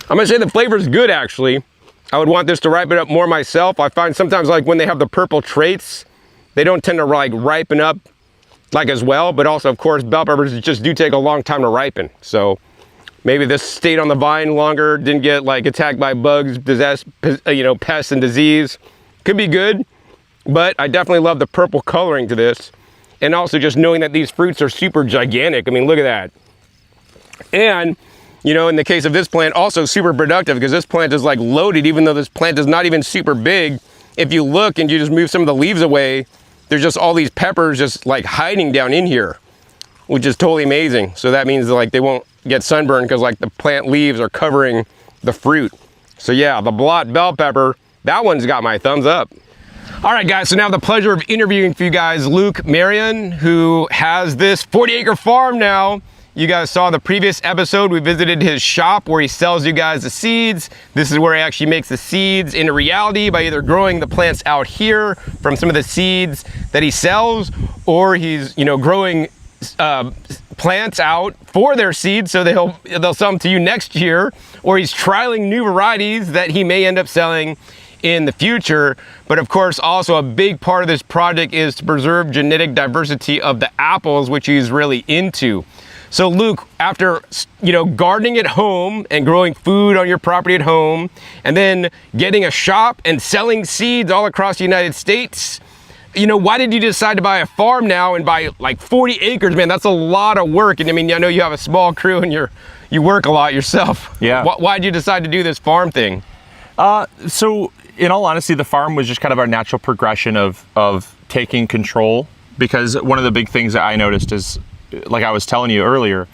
[SPEAKER 1] I'm gonna say the flavor is good actually. I would want this to ripen up more myself. I find sometimes like when they have the purple traits, they don't tend to like ripen up like as well, but also of course bell peppers just do take a long time to ripen. So maybe this stayed on the vine longer, didn't get like attacked by bugs, pests and disease. Could be good, but I definitely love the purple coloring to this. And also just knowing that these fruits are super gigantic. I mean, look at that. And, you know, in the case of this plant, also super productive because this plant is like loaded, even though this plant is not even super big. If you look and you just move some of the leaves away, there's just all these peppers just like hiding down in here, which is totally amazing. So that means like they won't get sunburned because like the plant leaves are covering the fruit. So yeah, the blot bell pepper, that one's got my thumbs up. All right, guys, so now I have the pleasure of interviewing for you guys Luke Marion, who has this 40-acre farm now. You guys saw the previous episode. We visited his shop where he sells you guys the seeds. This is where he actually makes the seeds into reality by either growing the plants out here from some of the seeds that he sells, or he's, you know, growing plants out for their seeds so they'll sell them to you next year, or he's trialing new varieties that he may end up selling in the future. But of course, also a big part of this project is to preserve genetic diversity of the apples, which he's really into. So Luke, after, you know, gardening at home and growing food on your property at home, and then getting a shop and selling seeds all across the United States, you know, why did you decide to buy a farm now and buy like 40 acres, man? That's a lot of work. And I mean, I know you have a small crew and you work a lot yourself.
[SPEAKER 2] Yeah.
[SPEAKER 1] Why did you decide to do this farm thing?
[SPEAKER 2] So in all honesty, the farm was just kind of our natural progression of taking control, because one of the big things that I noticed is, like I was telling you earlier,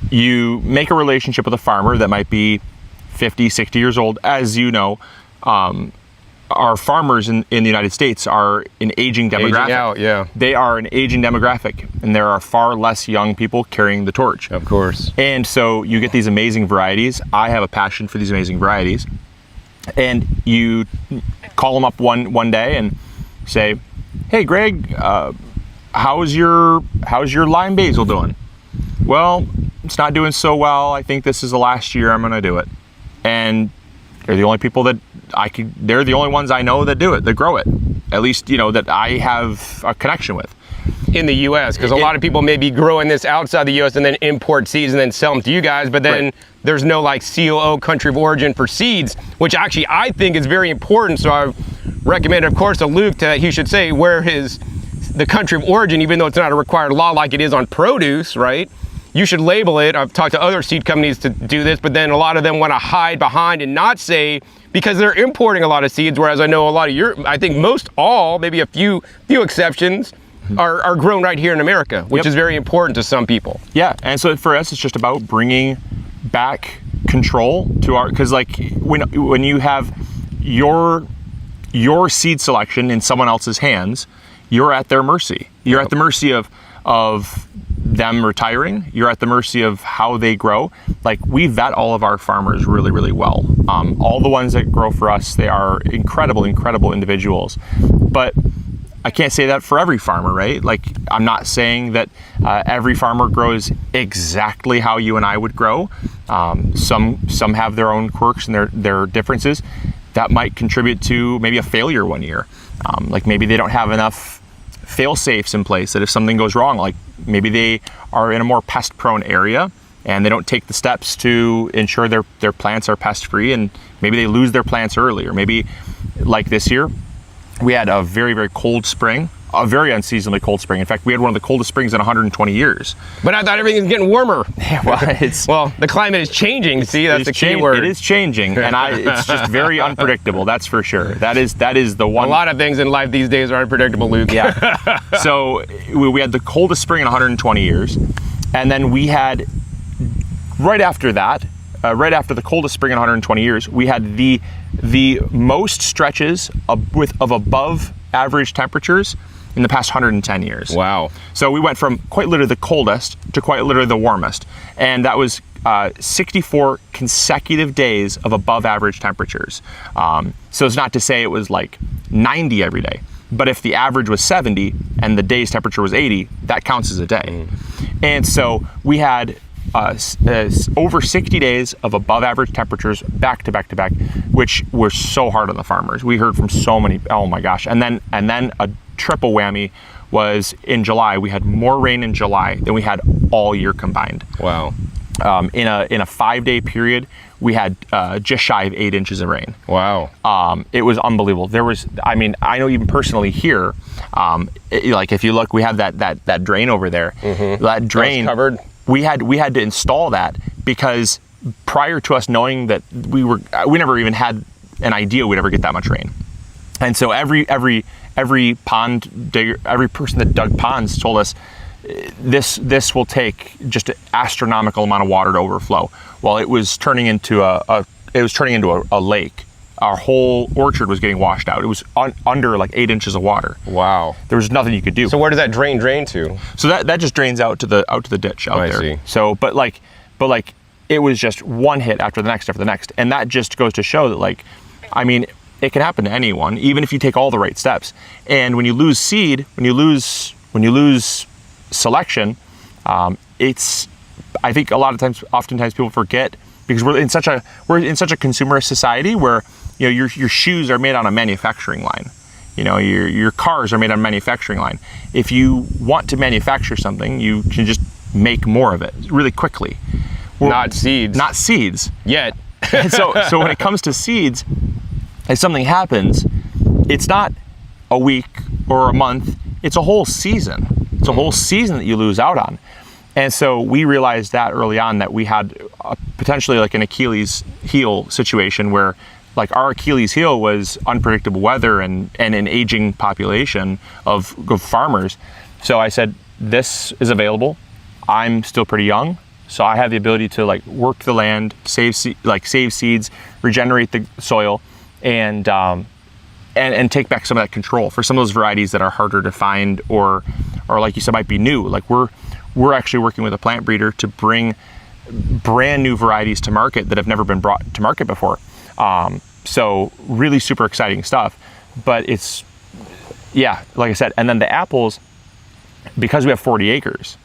[SPEAKER 2] you make a relationship with a farmer that might be 50, 60 years old. As you know, our farmers in the United States are an aging demographic.
[SPEAKER 1] Aging out, yeah.
[SPEAKER 2] They are an aging demographic, and there are far less young people carrying the torch.
[SPEAKER 1] Of course.
[SPEAKER 2] And so you get these amazing varieties. I have a passion for these amazing varieties. And you call them up one day and say, "Hey, Greg, how's your lime basil doing?" "Well, it's not doing so well. I think this is the last year I'm going to do it." And they're the only people that they're the only ones I know that do it, that grow it. At least, you know, that I have a connection with.
[SPEAKER 1] In the U.S., because a lot of people may be growing this outside the U.S. and then import seeds and then sell them to you guys, but then there's no like COO, country of origin, for seeds, which actually I think is very important. So I recommend, of course, to Luke that he should say where the country of origin, even though it's not a required law like it is on produce, right? You should label it. I've talked to other seed companies to do this, but then a lot of them want to hide behind and not say, because they're importing a lot of seeds, whereas I know a lot of I think maybe a few exceptions, are grown right here in America, which is very important to some people.
[SPEAKER 2] Yeah, and so for us, it's just about bringing back control to because like when you have your seed selection in someone else's hands, you're at their mercy. You're at the mercy of them retiring. You're at the mercy of how they grow. Like, we vet all of our farmers really, really well. All the ones that grow for us, they are incredible individuals. But I can't say that for every farmer, right? Like, I'm not saying that every farmer grows exactly how you and I would grow. Some have their own quirks and their differences that might contribute to maybe a failure one year. Like, maybe they don't have enough fail safes in place that if something goes wrong, like maybe they are in a more pest prone area and they don't take the steps to ensure their plants are pest free, and maybe they lose their plants early. Or maybe like this year, we had a very, very cold spring, a very unseasonably cold spring. In fact, we had one of the coldest springs in 120 years.
[SPEAKER 1] But I thought everything's getting warmer.
[SPEAKER 2] Yeah, well,
[SPEAKER 1] the climate is changing. See, that's the key word.
[SPEAKER 2] It is changing, and it's just very unpredictable. That's for sure. That is the one.
[SPEAKER 1] A lot of things in life these days are unpredictable, Luke.
[SPEAKER 2] Yeah. So we had the coldest spring in 120 years, and then we had right after that. Right after the coldest spring in 120 years, we had the most stretches of above average temperatures in the past 110 years.
[SPEAKER 1] Wow.
[SPEAKER 2] So we went from quite literally the coldest to quite literally the warmest. And that was 64 consecutive days of above average temperatures. So it's not to say it was like 90 every day, but if the average was 70 and the day's temperature was 80, that counts as a day. And so we had over 60 days of above average temperatures back to back to back, which were so hard on the farmers. We heard from so many, oh my gosh. And then a triple whammy was in July. We had more rain in July than we had all year combined.
[SPEAKER 1] Wow.
[SPEAKER 2] In a 5-day period, we had just shy of 8 inches of rain.
[SPEAKER 1] Wow.
[SPEAKER 2] It was unbelievable. There was, I mean, I know even personally here, like if you look, we have that drain over there. That drain
[SPEAKER 1] covered.
[SPEAKER 2] We had to install that because prior to us knowing that we never even had an idea we'd ever get that much rain. And so every pond digger, every person that dug ponds told us this will take just an astronomical amount of water to overflow. Well, it was turning into a lake. Our whole orchard was getting washed out. It was under like 8 inches of water.
[SPEAKER 1] Wow.
[SPEAKER 2] There was nothing you could do.
[SPEAKER 1] So where does that drain to?
[SPEAKER 2] So that just drains out to the ditch out there.
[SPEAKER 1] I see.
[SPEAKER 2] So but like it was just one hit after the next, and that just goes to show that, like, I mean, it can happen to anyone, even if you take all the right steps. And when you lose seed, when you lose selection, it's, I think oftentimes people forget, because we're in such a consumerist society where, you know, your shoes are made on a manufacturing line. You know, your cars are made on a manufacturing line. If you want to manufacture something, you can just make more of it really quickly.
[SPEAKER 1] Not seeds.
[SPEAKER 2] Not seeds.
[SPEAKER 1] Yet.
[SPEAKER 2] So when it comes to seeds, if something happens, it's not a week or a month, it's a whole season. It's a whole season that you lose out on. And so we realized that early on, that we had potentially like an Achilles heel situation where, like, our Achilles heel was unpredictable weather and an aging population of farmers. So I said, this is available. I'm still pretty young, so I have the ability to, like, work the land, save seeds, regenerate the soil, and take back some of that control for some of those varieties that are harder to find, or like you said, might be new. Like, we're actually working with a plant breeder to bring brand new varieties to market that have never been brought to market before. So really super exciting stuff. But it's, yeah, like I said, and then the apples, because we have 40 acres,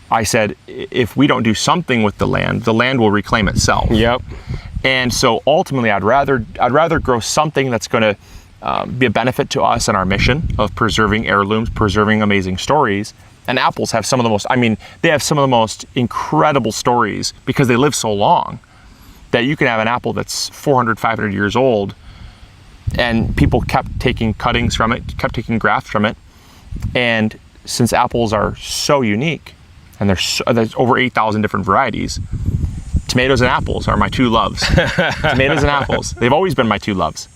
[SPEAKER 2] I said, if we don't do something with the land will reclaim itself.
[SPEAKER 1] Yep.
[SPEAKER 2] And so ultimately, I'd rather grow something that's going to be a benefit to us and our mission of preserving heirlooms, preserving amazing stories. And apples have some of the most, I mean, they have some of the most incredible stories because they live so long, that you can have an apple that's 400, 500 years old, and people kept taking cuttings from it, kept taking grafts from it. And since apples are so unique, and there's over 8,000 different varieties, tomatoes and apples are my two loves. Tomatoes and apples, they've always been my two loves.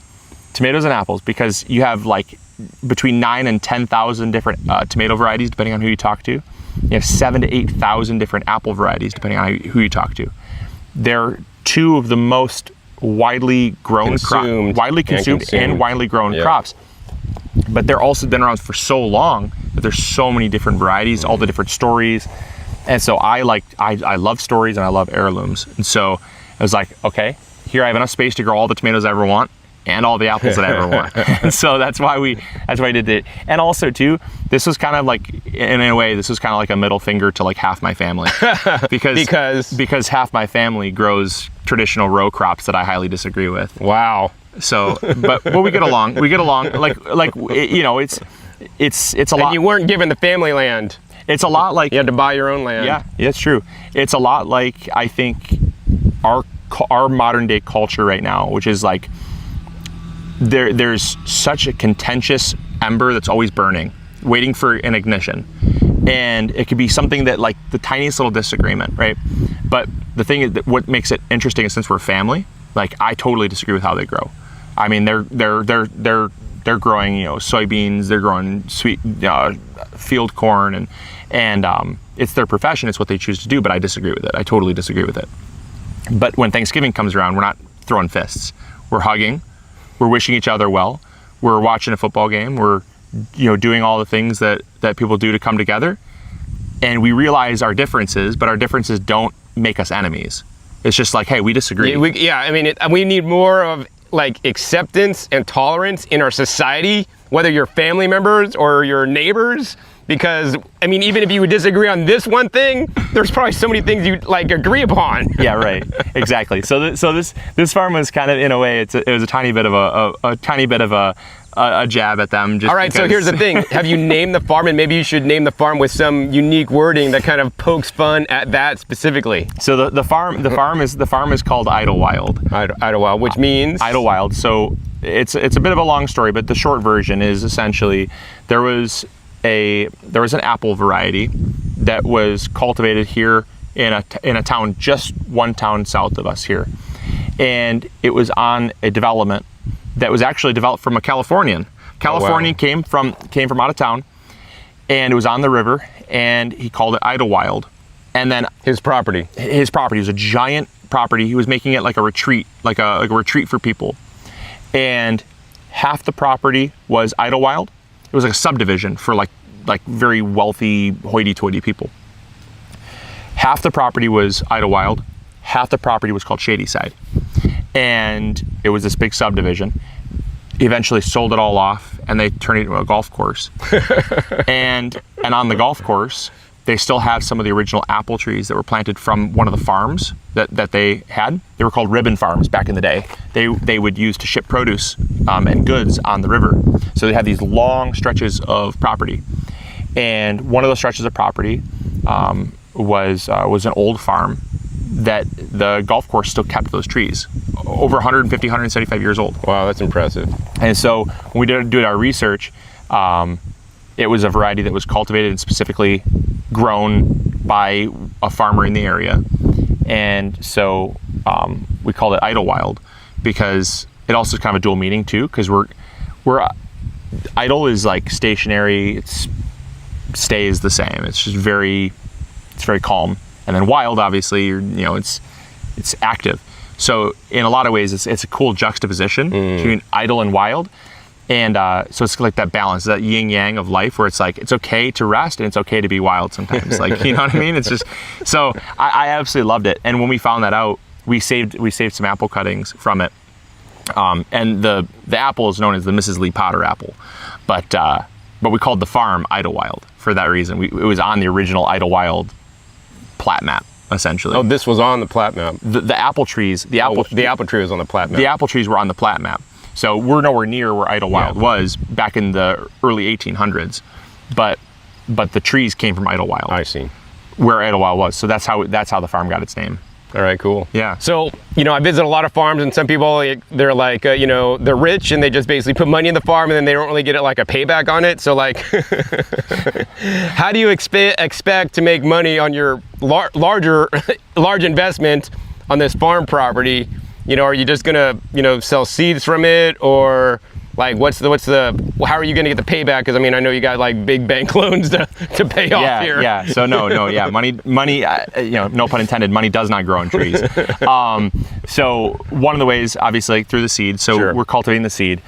[SPEAKER 2] Tomatoes and apples, because you have like between 9,000 and 10,000 different tomato varieties, depending on who you talk to. You have 7,000 to 8,000 different apple varieties, depending on who you talk to. They're two of the most widely grown crops, widely consumed and widely grown crops. But they're also been around for so long that there's so many different varieties, all the different stories. And so I love stories and I love heirlooms. And so I was like, okay, here I have enough space to grow all the tomatoes I ever want and all the apples that I ever want. And so that's why I did it. And also too, this was kind of like, in a way, this was kind of like a middle finger to like half my family, because half my family grows traditional row crops that I highly disagree with.
[SPEAKER 1] Wow.
[SPEAKER 2] So, but we get along. We get along. Like you know, it's a lot.
[SPEAKER 1] And you weren't given the family land.
[SPEAKER 2] It's a lot like
[SPEAKER 1] you had to buy your own land.
[SPEAKER 2] Yeah, it's true. It's a lot like, I think, our modern day culture right now, which is like there's such a contentious ember that's always burning, waiting for an ignition. And it could be something that, like, the tiniest little disagreement, right? But the thing is that what makes it interesting is, since we're family, like, I totally disagree with how they grow. I mean, they're growing, you know, soybeans, they're growing sweet field corn, and it's their profession, it's what they choose to do, but I disagree with it. I totally disagree with it. But when Thanksgiving comes around, we're not throwing fists. We're hugging, we're wishing each other well, we're watching a football game, we're doing all the things that people do to come together, and we realize our differences, but our differences don't make us enemies. It's just like, hey, we disagree.
[SPEAKER 1] We need more of like acceptance and tolerance in our society, whether you're family members or your neighbors. Because even if you would disagree on this one thing, there's probably so many things you like agree upon.
[SPEAKER 2] Yeah, right. Exactly. So this farm was kind of, in a way, it was a tiny bit of a jab at them. Just
[SPEAKER 1] all right. So here's the thing: have you named the farm, and maybe you should name the farm with some unique wording that kind of pokes fun at that specifically.
[SPEAKER 2] So the farm is called Idlewild.
[SPEAKER 1] Idlewild, which means
[SPEAKER 2] Idlewild. So it's a bit of a long story, but the short version is essentially there was an apple variety that was cultivated here in a town, just one town south of us here, and it was on a development that was actually developed from a Californian. Californian came from out of town, and it was on the river, and he called it Idlewild. And then
[SPEAKER 1] his property
[SPEAKER 2] was a giant property. He was making it like a retreat, like a retreat for people, and half the property was Idlewild. It was like a subdivision for like very wealthy, hoity-toity people. Half the property was Idlewild, half the property was called Shadyside. And it was this big subdivision. He eventually sold it all off, and they turned it into a golf course. and on the golf course, they still have some of the original apple trees that were planted from one of the farms that they had. They were called ribbon farms back in the day. They would use to ship produce and goods on the river. So they had these long stretches of property. And one of those stretches of property was an old farm that the golf course still kept those trees, over 150, 175 years old.
[SPEAKER 1] Wow, that's impressive.
[SPEAKER 2] And so when we did our research, it was a variety that was cultivated and specifically grown by a farmer in the area. And so we called it Idlewild because it also is kind of a dual meaning too, because we're idle is like stationary, it stays the same. It's just very calm. And then wild, obviously, it's active. So in a lot of ways, it's a cool juxtaposition between idle and wild. And so it's like that balance, that yin yang of life, where it's like it's okay to rest and it's okay to be wild sometimes. Like, you know what I mean? It's just so I absolutely loved it. And when we found that out, we saved some apple cuttings from it. And the apple is known as the Mrs. Lee Potter apple, but we called the farm Idlewild for that reason. It was on the original Idlewild plat map, essentially.
[SPEAKER 1] Oh, this was on the plat map.
[SPEAKER 2] The apple trees, the apple
[SPEAKER 1] tree was on the plat map.
[SPEAKER 2] The apple trees were on the plat map. So we're nowhere near where Idlewild was back in the early 1800s, but the trees came from Idlewild.
[SPEAKER 1] I see.
[SPEAKER 2] Where Idlewild was. So that's how the farm got its name.
[SPEAKER 1] All right, cool.
[SPEAKER 2] Yeah.
[SPEAKER 1] So, I visit a lot of farms, and some people, they're like, they're rich and they just basically put money in the farm and then they don't really get like a payback on it. So like, how do you expect to make money on your large investment on this farm property? Are you just gonna, sell seeds from it, or like what's the how are you gonna get the payback? Because I know you got like big bank loans to pay off here.
[SPEAKER 2] Yeah. So money. No pun intended. Money does not grow on trees. So one of the ways, obviously, through the seed. So
[SPEAKER 1] Sure.
[SPEAKER 2] We're cultivating the seed.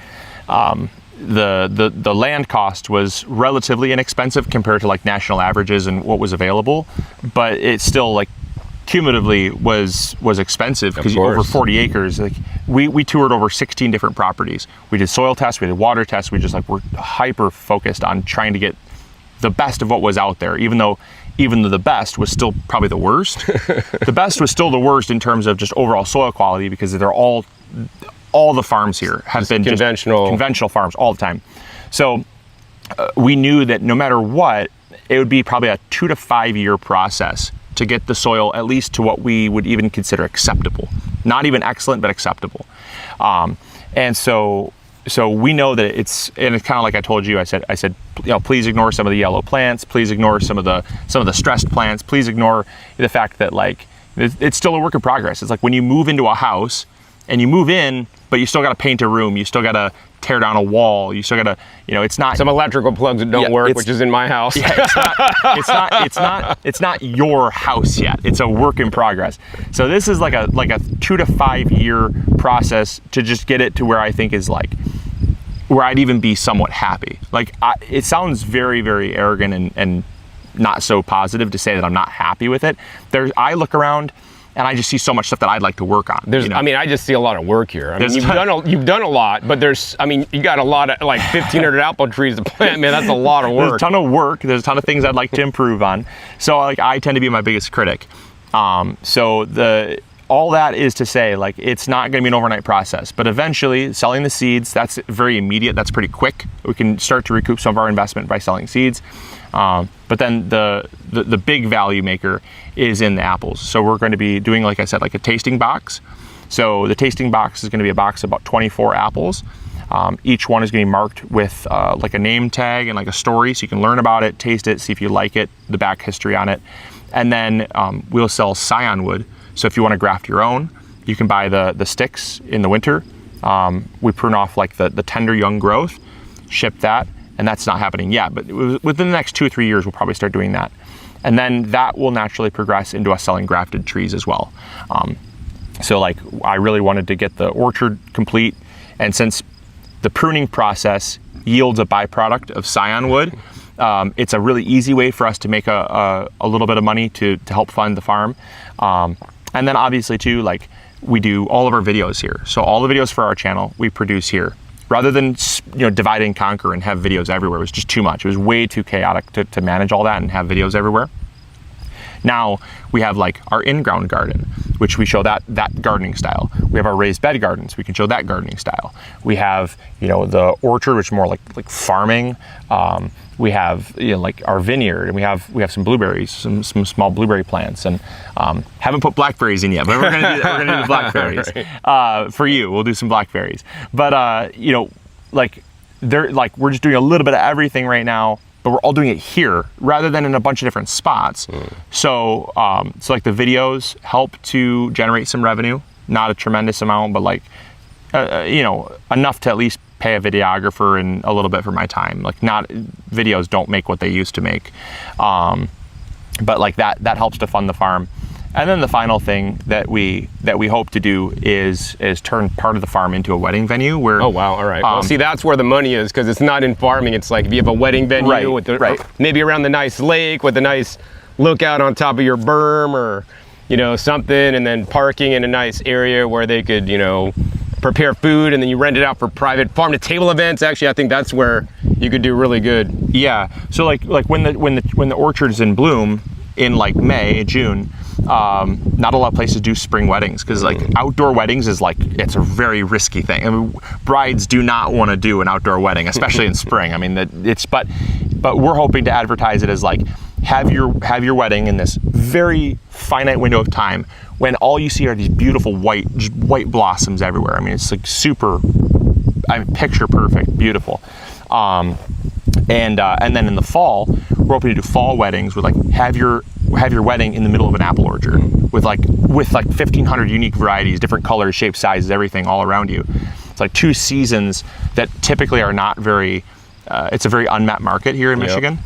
[SPEAKER 2] The land cost was relatively inexpensive compared to like national averages and what was available, but it's still like cumulatively was expensive because over 40 acres. Like we toured over 16 different properties. We did soil tests, we did water tests. We just were hyper focused on trying to get the best of what was out there, even though the best was still probably the worst. The best was still the worst in terms of just overall soil quality, because they're all the farms here have been conventional farms all the time. So we knew that no matter what, it would be probably a 2 to 5 year process to get the soil at least to what we would even consider acceptable. Not even excellent, but acceptable. And so we know that it's kind of like I told you. I said, please ignore some of the yellow plants. Please ignore some of the stressed plants. Please ignore the fact that like it's still a work in progress. It's like when you move into a house and you move in, but you still got to paint a room. You still got to tear down a wall. You still got to, it's not
[SPEAKER 1] some electrical plugs that don't work, which is in my house.
[SPEAKER 2] Yeah, it's not your house yet. It's a work in progress. So this is like a 2 to 5 year process to just get it to where I think is like where I'd even be somewhat happy. Like, it sounds very, very arrogant and not so positive to say that I'm not happy with it. I look around and I just see so much stuff that I'd like to work on.
[SPEAKER 1] I mean, I just see a lot of work here. I mean, you've done a lot, but you got a lot of, like, 1,500 apple trees to plant. Man, that's a lot of work.
[SPEAKER 2] There's a ton of work. There's a ton of things I'd like to improve on. So, like, I tend to be my biggest critic. All that is to say, like, it's not going to be an overnight process, but eventually selling the seeds, that's very immediate. That's pretty quick. We can start to recoup some of our investment by selling seeds. But then the big value maker is in the apples. So we're going to be doing, like I said, like a tasting box. So the tasting box is going to be a box of about 24 apples. Each one is going to be marked with like a name tag and like a story, so you can learn about it, taste it, see if you like it, the back history on it. And then we'll sell scion wood. So if you want to graft your own, you can buy the sticks in the winter. We prune off like the tender young growth, ship that, and that's not happening yet. But within the next 2 or 3 years, we'll probably start doing that. And then that will naturally progress into us selling grafted trees as well. So like, I really wanted to get the orchard complete. And since the pruning process yields a byproduct of scion wood, it's a really easy way for us to make a little bit of money to help fund the farm. And then obviously too, like, we do all of our videos here. So all the videos for our channel, we produce here. Rather than, divide and conquer and have videos everywhere, it was just too much. It was way too chaotic to manage all that and have videos everywhere. Now we have like our in-ground garden, which we show that gardening style. We have our raised bed gardens. We can show that gardening style. We have, the orchard, which is more like farming. We have like our vineyard, and we have some blueberries, some small blueberry plants, and haven't put blackberries in yet, but we're gonna do that. We're gonna do blackberries. Right. For you, we'll do some blackberries. But we're just doing a little bit of everything right now, but we're all doing it here rather than in a bunch of different spots. So like the videos help to generate some revenue, not a tremendous amount, but like enough to at least pay a videographer and a little bit for my time. Like, not videos don't make what they used to make, but like that helps to fund the farm. And then the final thing that we hope to do is turn part of the farm into a wedding venue. Where
[SPEAKER 1] oh wow, all right. Well, see, that's where the money is, because it's not in farming. It's like if you have a wedding venue, maybe around the nice lake with a nice lookout on top of your berm, or something, and then parking in a nice area where they could prepare food, and then you rent it out for private farm to table events. Actually, I think that's where you could do really good.
[SPEAKER 2] Yeah. So like when the orchard's in bloom in like May, June, not a lot of places do spring weddings, because like outdoor weddings is like, it's a very risky thing. I mean, brides do not want to do an outdoor wedding, especially in spring. I mean, but we're hoping to advertise it as like, have your wedding in this very finite window of time when all you see are these beautiful white blossoms everywhere. I mean, it's like super, picture perfect, beautiful. And then in the fall, we're hoping to do fall weddings with like, have your wedding in the middle of an apple orchard with like 1,500 unique varieties, different colors, shapes, sizes, everything all around you. It's like 2 seasons that typically are not very, it's a very unmet market here in Michigan.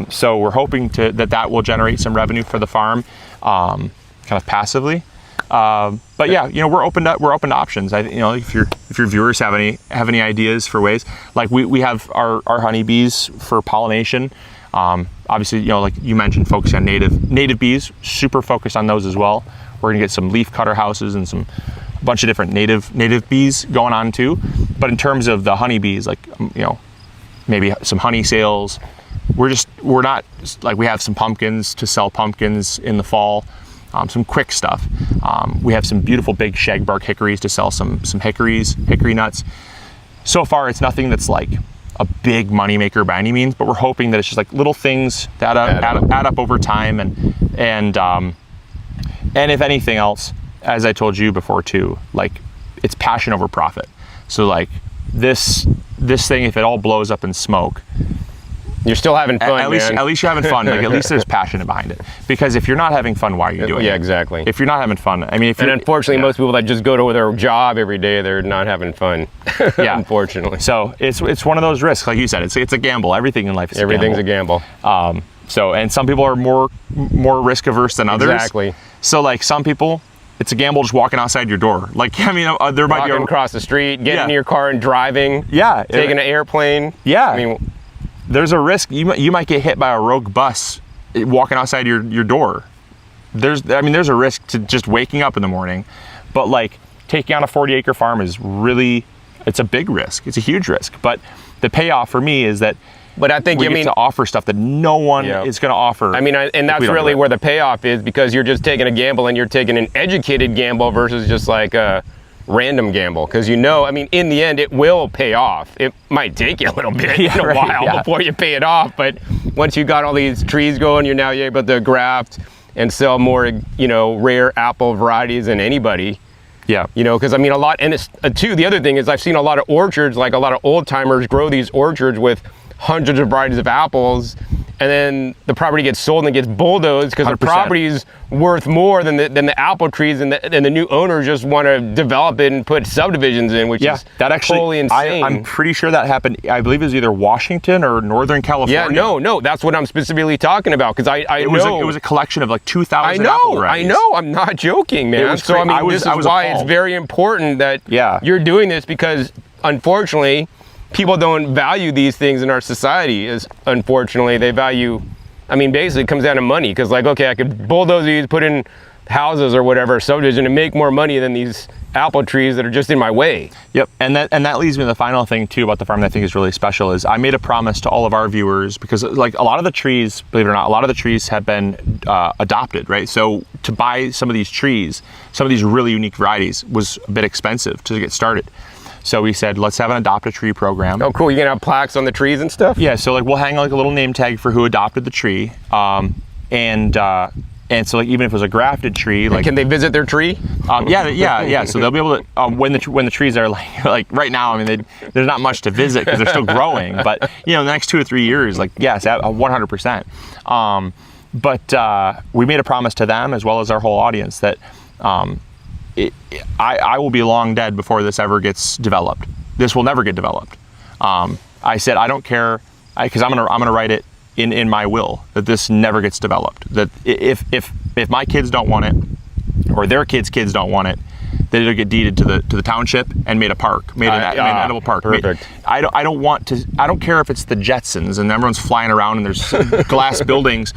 [SPEAKER 2] So we're hoping that will generate some revenue for the farm, kind of passively. But yeah, we're open to options. If your viewers have any ideas for ways, like we have our honeybees for pollination. Obviously, like you mentioned, focusing on native bees, super focused on those as well. We're gonna get some leaf cutter houses and a bunch of different native bees going on too. But in terms of the honeybees, like maybe some honey sales. We're not like, we have some pumpkins to sell pumpkins in the fall, some quick stuff. We have some beautiful big shagbark hickories to sell some hickory nuts. So far, it's nothing that's like a big moneymaker by any means, but we're hoping that it's just like little things that add up over time, and if anything else, as I told you before too, like, it's passion over profit. So like this thing, if it all blows up in smoke,
[SPEAKER 1] you're still having fun,
[SPEAKER 2] at least you're having fun. Like, at least there's passion behind it. Because if you're not having fun, why are you doing it?
[SPEAKER 1] Yeah, exactly.
[SPEAKER 2] If you're not having fun, I mean,
[SPEAKER 1] unfortunately, most people that just go to their job every day, they're not having fun. Yeah, unfortunately.
[SPEAKER 2] So it's one of those risks, like you said. It's a gamble. Everything in life is
[SPEAKER 1] a gamble.
[SPEAKER 2] So, and some people are more risk averse than others.
[SPEAKER 1] Exactly.
[SPEAKER 2] So like, some people, it's a gamble just walking outside your door. Like, I mean, there might be
[SPEAKER 1] Walking across the street, getting in your car and driving.
[SPEAKER 2] Yeah.
[SPEAKER 1] Taking an airplane.
[SPEAKER 2] Yeah.
[SPEAKER 1] I mean,
[SPEAKER 2] there's a risk. You might get hit by a rogue bus walking outside your door. There's a risk to just waking up in the morning, but like taking on a 40-acre farm is really, it's a big risk. It's a huge risk. But the payoff for me is that
[SPEAKER 1] but I think
[SPEAKER 2] we get to offer stuff that no one is going to offer.
[SPEAKER 1] I mean, and that's really where the payoff is, because you're just taking a gamble, and you're taking an educated gamble versus just like a random gamble. Because I mean, in the end, it will pay off. It might take you a little bit, a while before you pay it off. But once you got all these trees going, you're able to graft and sell more, rare apple varieties than anybody.
[SPEAKER 2] Yeah.
[SPEAKER 1] Because I mean, a lot, and it's too, the other thing is I've seen a lot of orchards, like a lot of old timers grow these orchards with hundreds of varieties of apples, and then the property gets sold and it gets bulldozed because the property is worth more than the apple trees, and the new owners just want to develop it and put subdivisions in, which is totally insane.
[SPEAKER 2] I'm pretty sure that happened. I believe it was either Washington or Northern California.
[SPEAKER 1] Yeah, no, that's what I'm specifically talking about, because it
[SPEAKER 2] was a collection of like 2,000 apple varieties.
[SPEAKER 1] I know, I'm not joking, man. So I mean, this is why it's very important that you're doing this, because unfortunately, people don't value these things in our society. Unfortunately, they value, I mean, basically it comes down to money, because like, okay, I could bulldoze these, put in houses or whatever, subdivision, and make more money than these apple trees that are just in my way.
[SPEAKER 2] Yep, and that leads me to the final thing too about the farm that I think is really special is I made a promise to all of our viewers, because like a lot of the trees, believe it or not, a lot of the trees have been adopted, right? So to buy some of these trees, some of these really unique varieties, was a bit expensive to get started. So we said, let's have an adopt a tree program.
[SPEAKER 1] Oh, cool. You're gonna have plaques on the trees and stuff?
[SPEAKER 2] Yeah, so like we'll hang like a little name tag for who adopted the tree. And so like even if it was a grafted tree, like,
[SPEAKER 1] can they visit their tree?
[SPEAKER 2] Yeah. So they'll be able to, when the trees are like right now, I mean, there's not much to visit because they're still growing, but the next 2 or 3 years, like, yes, 100%. But we made a promise to them as well as our whole audience that, I will be long dead before this ever gets developed. This will never get developed. I said, I don't care, because I'm gonna write it in my will that this never gets developed. That if my kids don't want it, or their kids' don't want it, that it'll get deeded to the township and made a park, made an edible park.
[SPEAKER 1] Perfect.
[SPEAKER 2] I don't care if it's the Jetsons and everyone's flying around and there's glass buildings.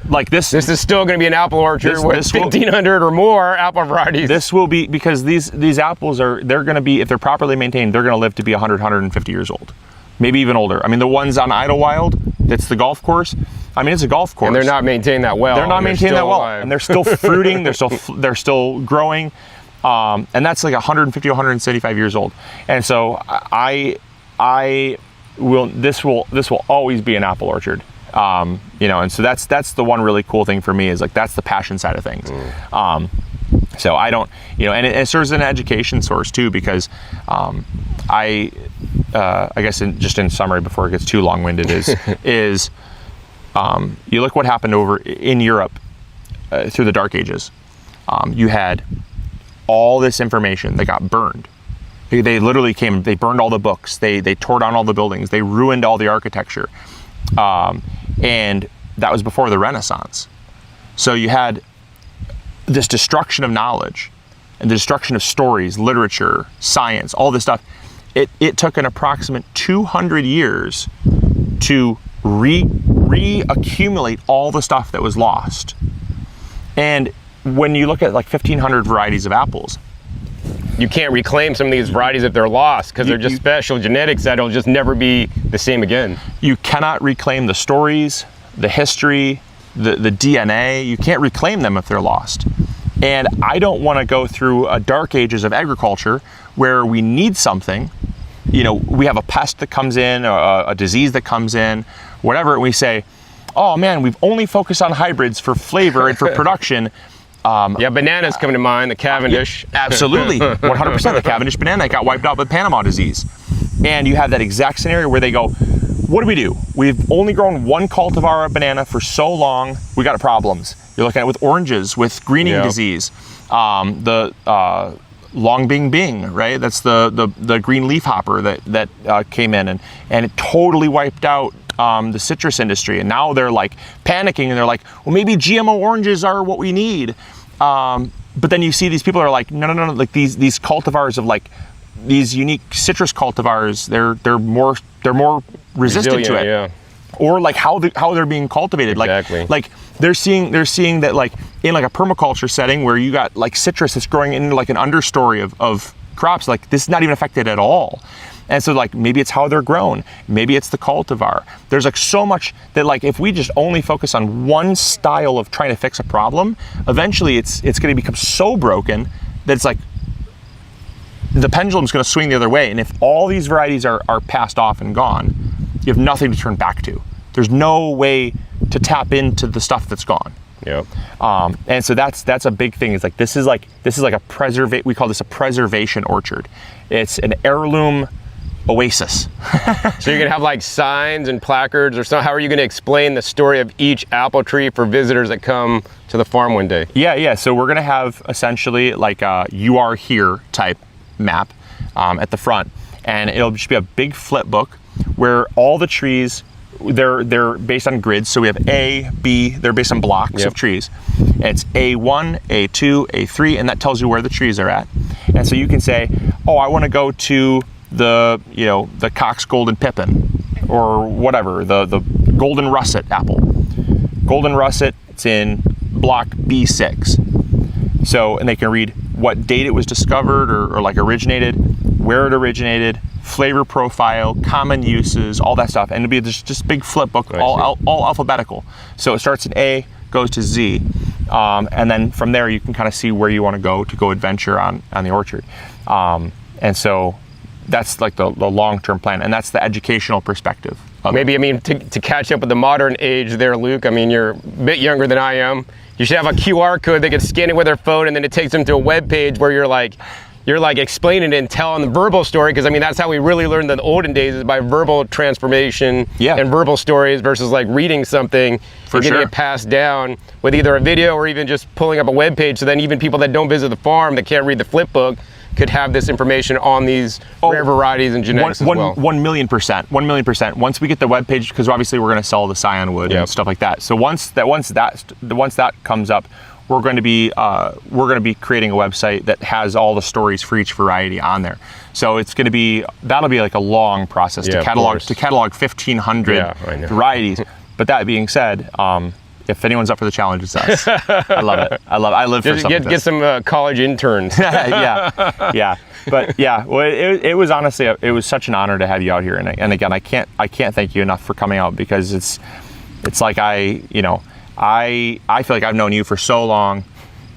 [SPEAKER 2] Like this is still going to be an apple orchard with 1,500 or more apple varieties. This will be, because these apples they're going to be, if they're properly maintained, they're going to live to be 150 years old, maybe even older. I mean, the ones on Idlewild, that's the golf course. I mean, it's a golf course,
[SPEAKER 1] and they're not maintained that well.
[SPEAKER 2] They're not maintained that well, and they're still fruiting. They're still growing, and that's like 150, 175 years old. And so I will. This will always be an apple orchard. And so that's the one really cool thing for me, is like, that's the passion side of things. So I don't, and it serves as an education source too, because, I guess in summary, before it gets too long-winded, is you look what happened over in Europe, through the Dark Ages. You had all this information that got burned. They literally they burned all the books, they tore down all the buildings, they ruined all the architecture. And that was before the Renaissance. So you had this destruction of knowledge and the destruction of stories, literature, science, all this stuff. It took an approximate 200 years to reaccumulate all the stuff that was lost. And when you look at like 1,500 varieties of apples,
[SPEAKER 1] you can't reclaim some of these varieties if they're lost, because they're just special genetics that'll just never be the same again.
[SPEAKER 2] You cannot reclaim the stories, the history, the DNA. You can't reclaim them if they're lost. And I don't want to go through a dark ages of agriculture where we need something. We have a pest that comes in, or a disease that comes in, whatever, and we say, oh man, we've only focused on hybrids for flavor and for production.
[SPEAKER 1] Bananas come to mind, the Cavendish.
[SPEAKER 2] Yeah, absolutely, 100%. The Cavendish banana got wiped out with Panama disease. And you have that exact scenario where they go, what do? We've only grown one cultivar of banana for so long, we got problems. You're looking at it with oranges, with greening disease. The Long Bing Bing, right? That's the green leaf hopper that came in and it totally wiped out the citrus industry. And now they're like panicking and they're like, well, maybe GMO oranges are what we need. but then you see these people are like, no, like these cultivars of like these unique citrus cultivars, they're more resistant to it.
[SPEAKER 1] Yeah.
[SPEAKER 2] Or like how they're being cultivated.
[SPEAKER 1] Exactly.
[SPEAKER 2] Like they're seeing that like in like a permaculture setting where you got like citrus that's growing in like an understory of crops, like this is not even affected at all. And so like maybe it's how they're grown, maybe it's the cultivar. There's like so much that like if we just only focus on one style of trying to fix a problem, eventually it's going to become so broken that it's like the pendulum's going to swing the other way. And if all these varieties are passed off and gone, you have nothing to turn back to. There's no way to tap into the stuff that's gone.
[SPEAKER 1] Yep.
[SPEAKER 2] And so that's a big thing. Is like this is like a we call this a preservation orchard. It's an heirloom oasis.
[SPEAKER 1] So you're gonna have like signs and placards or something. How are you gonna explain the story of each apple tree for visitors that come to the farm one day?
[SPEAKER 2] Yeah. So we're gonna have essentially like a "You Are Here" type map at the front, and it'll just be a big flip book where all the trees, they're based on grids. So we have A, B, they're based on blocks of trees. And it's A1, A2, A3, and that tells you where the trees are at. And so you can say, oh, I want to go to the Cox Golden Pippin, or whatever, the Golden Russet apple. Golden Russet, it's in block B6. So, and they can read what date it was discovered or like originated, where it originated, flavor profile, common uses, all that stuff. And it'll be just big flip book, all alphabetical. So it starts in A, goes to Z. And then from there you can kind of see where you want to go adventure on the orchard. And so that's like the long-term plan, and that's the educational perspective.
[SPEAKER 1] Maybe, I mean, to catch up with the modern age there, Luke, I mean, you're a bit younger than I am. You should have a QR code. They can scan it with their phone, and then it takes them to a web page where you're like explaining it and telling the verbal story, because I mean that's how we really learned in the olden days, is by verbal transformation and verbal stories versus like reading something and getting it passed down with either a video or even just pulling up a web page. So then even people that don't visit the farm, that can't read the flip book, could have this information on these rare varieties and genetics as well.
[SPEAKER 2] 1,000,000%. 1,000,000%. Once we get the web page, because obviously we're going to sell the scion wood and stuff like that. So once that comes up, we're going to be creating a website that has all the stories for each variety on there. So that'll be like a long process to catalog 1,500 varieties. But that being said, if anyone's up for the challenge, it's us. I love it. I live for something.
[SPEAKER 1] Get some college interns.
[SPEAKER 2] yeah. But yeah, well, it was honestly, it was such an honor to have you out here. And again, I can't thank you enough for coming out, because it's like I feel like I've known you for so long.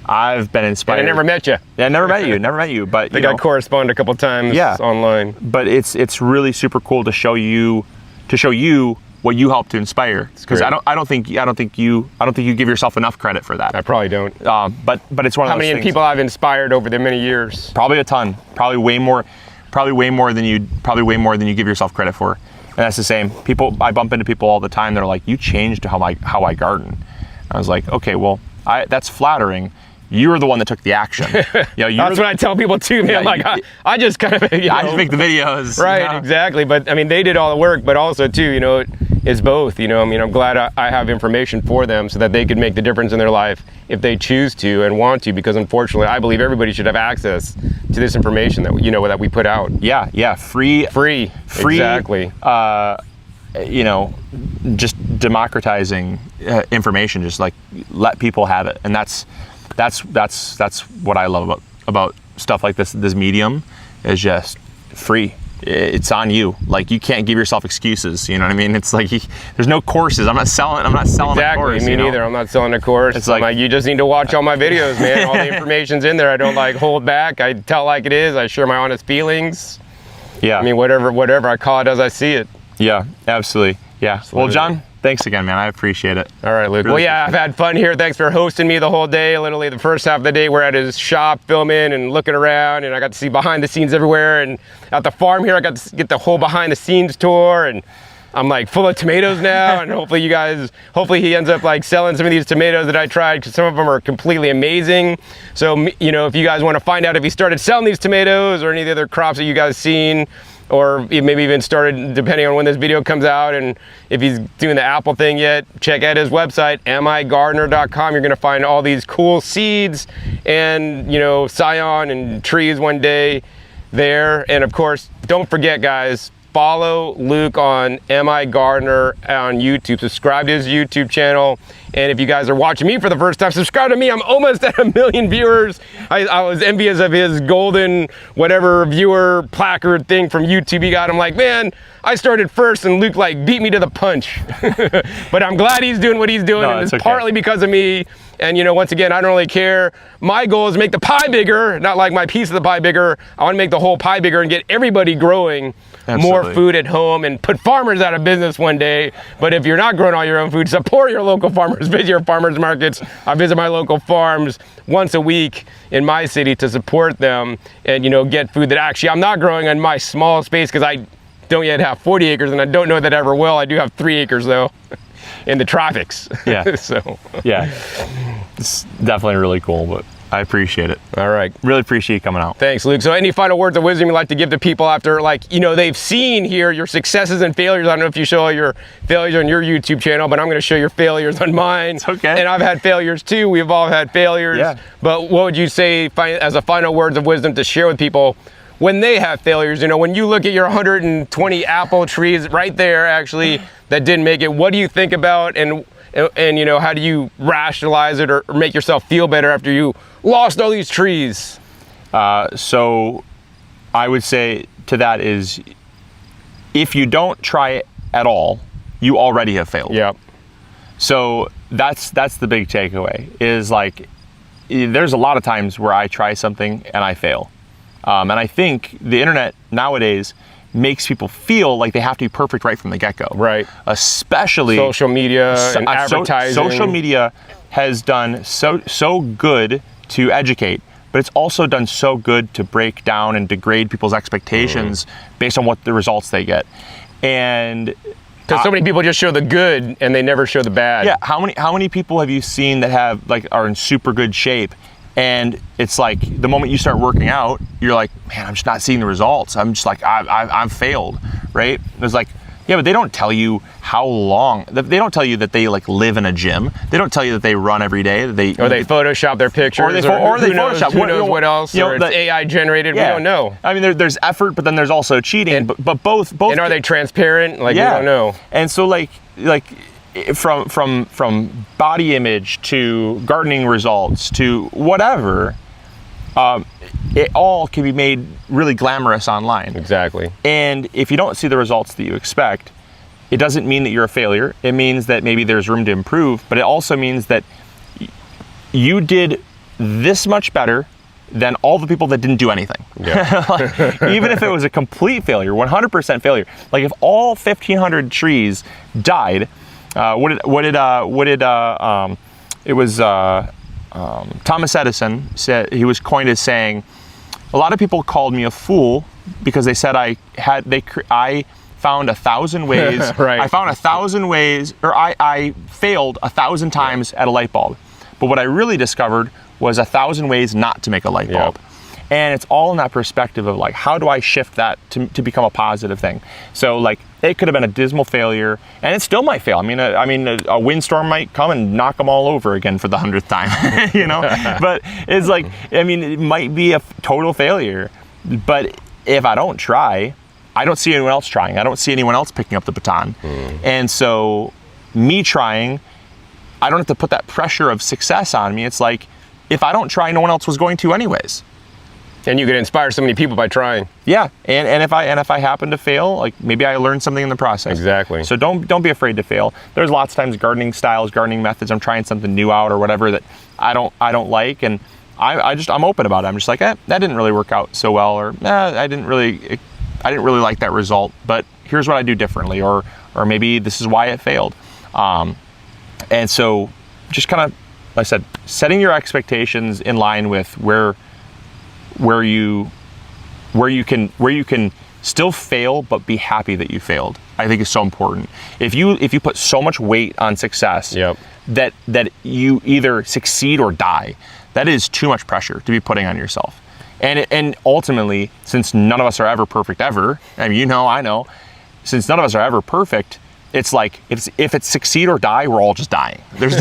[SPEAKER 2] I've been inspired.
[SPEAKER 1] And I never met you.
[SPEAKER 2] Yeah, never met you. But
[SPEAKER 1] I think I corresponded a couple times online.
[SPEAKER 2] But it's really super cool to show you what you helped to inspire. Because I don't think you give yourself enough credit for that.
[SPEAKER 1] I probably don't.
[SPEAKER 2] But it's one of those things.
[SPEAKER 1] How many people I've inspired over the many years?
[SPEAKER 2] Probably a ton. Probably way more than you give yourself credit for. And that's the same. I bump into people all the time that are like, you changed how I garden. I was like, okay, well, that's flattering. You were the one that took the action.
[SPEAKER 1] That's what I tell people too, man. I just kind of,
[SPEAKER 2] I just make the videos.
[SPEAKER 1] Right, exactly. But I mean, they did all the work, but also too, it's both. I mean, I'm glad I have information for them so that they could make the difference in their life if they choose to and want to. Because unfortunately, I believe everybody should have access to this information that we put out.
[SPEAKER 2] Yeah, free.
[SPEAKER 1] Exactly.
[SPEAKER 2] Just democratizing information. Just like let people have it, and that's what I love about stuff like this. This medium is just free. It's on you. Like, you can't give yourself excuses. You know what I mean? It's like there's no courses. I'm not selling
[SPEAKER 1] exactly.
[SPEAKER 2] a course.
[SPEAKER 1] Me neither. I'm not selling a course. It's like you just need to watch all my videos, man. All the information's in there. I don't hold back. I tell like it is. I share my honest feelings.
[SPEAKER 2] Yeah.
[SPEAKER 1] I mean, whatever I call it as I see it.
[SPEAKER 2] Yeah, absolutely. Yeah. Well, John, thanks again, man. I appreciate it.
[SPEAKER 1] All right, Luke. Really I've had fun here. Thanks for hosting me the whole day. Literally the first half of the day, we're at his shop filming and looking around, and I got to see behind the scenes everywhere. And at the farm here, I got to get the whole behind the scenes tour, and I'm like full of tomatoes now. And hopefully he ends up like selling some of these tomatoes that I tried, because some of them are completely amazing. So, if you guys want to find out if he started selling these tomatoes or any of the other crops that you guys seen, or maybe even started, depending on when this video comes out, and if he's doing the Apple thing yet, check out his website, migardener.com. You're gonna find all these cool seeds and, you know, scion and trees one day there. And of course, don't forget, guys, follow Luke on MI Gardener on YouTube. Subscribe to his YouTube channel. And if you guys are watching me for the first time, subscribe to me. I'm almost at 1 million viewers. I was envious of his golden whatever viewer placard thing from YouTube he got. I'm like, man, I started first and Luke like beat me to the punch. But I'm glad he's doing what he's doing,
[SPEAKER 2] No,
[SPEAKER 1] and it's
[SPEAKER 2] okay.
[SPEAKER 1] partly because of me. And you know, once again, I don't really care. My goal is to make the pie bigger, not like my piece of the pie bigger. I want to make the whole pie bigger and get everybody growing more
[SPEAKER 2] Absolutely.
[SPEAKER 1] food at home and put farmers out of business one day. But if you're not growing all your own food, support your local farmers. Visit your farmers markets. I visit my local farms once a week in my city to support them and, you know, get food that actually I'm not growing on my small space, because I don't yet have 40 acres and I don't know that I ever will. I do have 3 acres though in the tropics.
[SPEAKER 2] Yeah.
[SPEAKER 1] So,
[SPEAKER 2] Yeah, it's definitely really cool, but I appreciate it.
[SPEAKER 1] all right.
[SPEAKER 2] Really appreciate you coming out.
[SPEAKER 1] Thanks, Luke. So any final words of wisdom you'd like to give to people after, like, you know, they've seen here your successes and failures? I don't know if you show all your failures on your YouTube channel, but I'm going to show your failures on mine.
[SPEAKER 2] It's okay.
[SPEAKER 1] And I've had failures too. We've all had failures.
[SPEAKER 2] Yeah.
[SPEAKER 1] But what would you say as a final words of wisdom to share with people when they have failures? You know, when you look at your 120 apple trees right there, actually, that didn't make it, what do you think about, and you know, how do you rationalize it or make yourself feel better after you lost all these trees?
[SPEAKER 2] So I would say to that is, if you don't try it at all, you already have failed.
[SPEAKER 1] Yeah.
[SPEAKER 2] So that's the big takeaway, is like, there's a lot of times where I try something and I fail. And I think the internet nowadays makes people feel like they have to be perfect right from the get-go.
[SPEAKER 1] Right.
[SPEAKER 2] Especially
[SPEAKER 1] Social media and advertising.
[SPEAKER 2] Social media has done so good to educate, but it's also done so good to break down and degrade people's expectations based on what the results they get. And
[SPEAKER 1] because so many people just show the good and they never show the bad.
[SPEAKER 2] yeah, how many people have you seen that have are in super good shape, and it's like the moment you start working out, you're like, man, I'm just not seeing the results. I'm just like, I've failed, right? It's like, yeah, but they don't tell you how long. They don't tell you that they like live in a gym. They don't tell you that they run every day. That they
[SPEAKER 1] Photoshop their pictures,
[SPEAKER 2] or they
[SPEAKER 1] who knows,
[SPEAKER 2] Photoshop.
[SPEAKER 1] who knows what else,
[SPEAKER 2] You know,
[SPEAKER 1] or it's AI generated.
[SPEAKER 2] Yeah.
[SPEAKER 1] We don't know.
[SPEAKER 2] I mean, there's effort, but then there's also cheating. But both.
[SPEAKER 1] And are they transparent? Like,
[SPEAKER 2] Yeah.
[SPEAKER 1] we don't know.
[SPEAKER 2] And so like from body image to gardening results to whatever, it all can be made really glamorous online.
[SPEAKER 1] Exactly.
[SPEAKER 2] And if you don't see the results that you expect, it doesn't mean that you're a failure. It means that maybe there's room to improve, but it also means that you did this much better than all the people that didn't do anything.
[SPEAKER 1] Yeah.
[SPEAKER 2] Like, even if it was a complete failure, 100% failure. Like if all 1,500 trees died, Thomas Edison said, he was coined as saying, a lot of people called me a fool because they said I found 1,000 ways.
[SPEAKER 1] Right.
[SPEAKER 2] I found 1,000 ways, or I failed 1,000 times at a light bulb. But what I really discovered was 1,000 ways not to make a light bulb.
[SPEAKER 1] Yep.
[SPEAKER 2] And it's all in that perspective of like, how do I shift that to become a positive thing? So like, it could have been a dismal failure, and it still might fail. I mean, a windstorm might come and knock them all over again for the 100th time, you know? But it's like, I mean, it might be a total failure, but if I don't try, I don't see anyone else trying. I don't see anyone else picking up the baton. And so me trying, I don't have to put that pressure of success on me. It's like, if I don't try, no one else was going to anyways.
[SPEAKER 1] And you can inspire so many people by trying.
[SPEAKER 2] Yeah, and if I happen to fail, like maybe I learned something in the process.
[SPEAKER 1] Exactly.
[SPEAKER 2] So don't be afraid to fail. There's lots of times gardening styles, gardening methods, I'm trying something new out or whatever that I don't like, and I'm open about it. I'm just like, that didn't really work out so well, or I didn't really like that result, but here's what I do differently, or maybe this is why it failed. And so just kind of, like I said, setting your expectations in line with where you can still fail but be happy that you failed, I think is so important. If you put so much weight on success,
[SPEAKER 1] Yep.
[SPEAKER 2] that you either succeed or die, that is too much pressure to be putting on yourself. And ultimately, since none of us are ever perfect ever, I mean, I know, since none of us are ever perfect, it's like, if it's succeed or die, we're all just dying. There's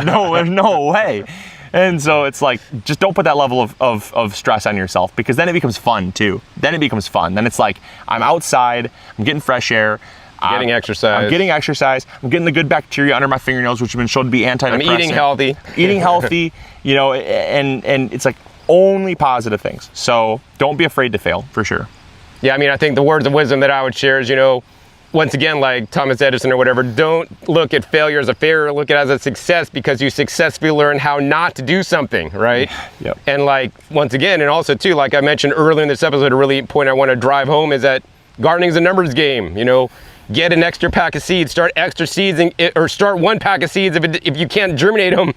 [SPEAKER 2] no way. And so it's like, just don't put that level of stress on yourself, because then it becomes fun too. Then it becomes fun. Then it's like, I'm outside, I'm getting fresh air.
[SPEAKER 1] Getting exercise.
[SPEAKER 2] I'm getting exercise. I'm getting the good bacteria under my fingernails, which have been shown to be antidepressant.
[SPEAKER 1] I'm eating healthy.
[SPEAKER 2] Eating healthy, and it's like only positive things. So don't be afraid to fail, for sure.
[SPEAKER 1] Yeah, I mean, I think the words of wisdom that I would share is, once again, like Thomas Edison or whatever, don't look at failure as a failure, look at it as a success, because you successfully learn how not to do something, right?
[SPEAKER 2] Yep.
[SPEAKER 1] And like, once again, and also too, like I mentioned earlier in this episode, a really point I want to drive home is that gardening's a numbers game, Get an extra pack of seeds, start extra seeds, or start one pack of seeds. If you can't germinate them,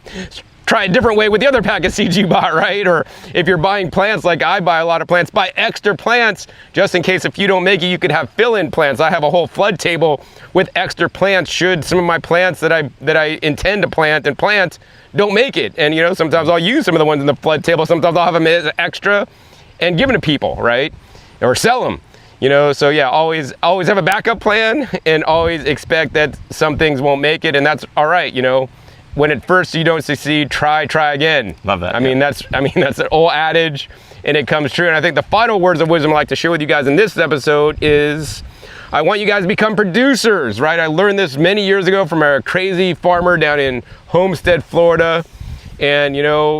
[SPEAKER 1] try a different way with the other pack of seeds you bought, right? Or if you're buying plants, like I buy a lot of plants, buy extra plants, just in case if you don't make it, you could have fill-in plants. I have a whole flood table with extra plants should some of my plants that I intend to plant don't make it. And sometimes I'll use some of the ones in the flood table, sometimes I'll have them as extra and give them to people, right? Or sell them. So yeah, always have a backup plan, and always expect that some things won't make it, and that's all right. When at first you don't succeed, try again.
[SPEAKER 2] Love that.
[SPEAKER 1] I mean, that's an old adage, and it comes true. And I think the final words of wisdom I'd like to share with you guys in this episode is, I want you guys to become producers, right? I learned this many years ago from a crazy farmer down in Homestead, Florida. And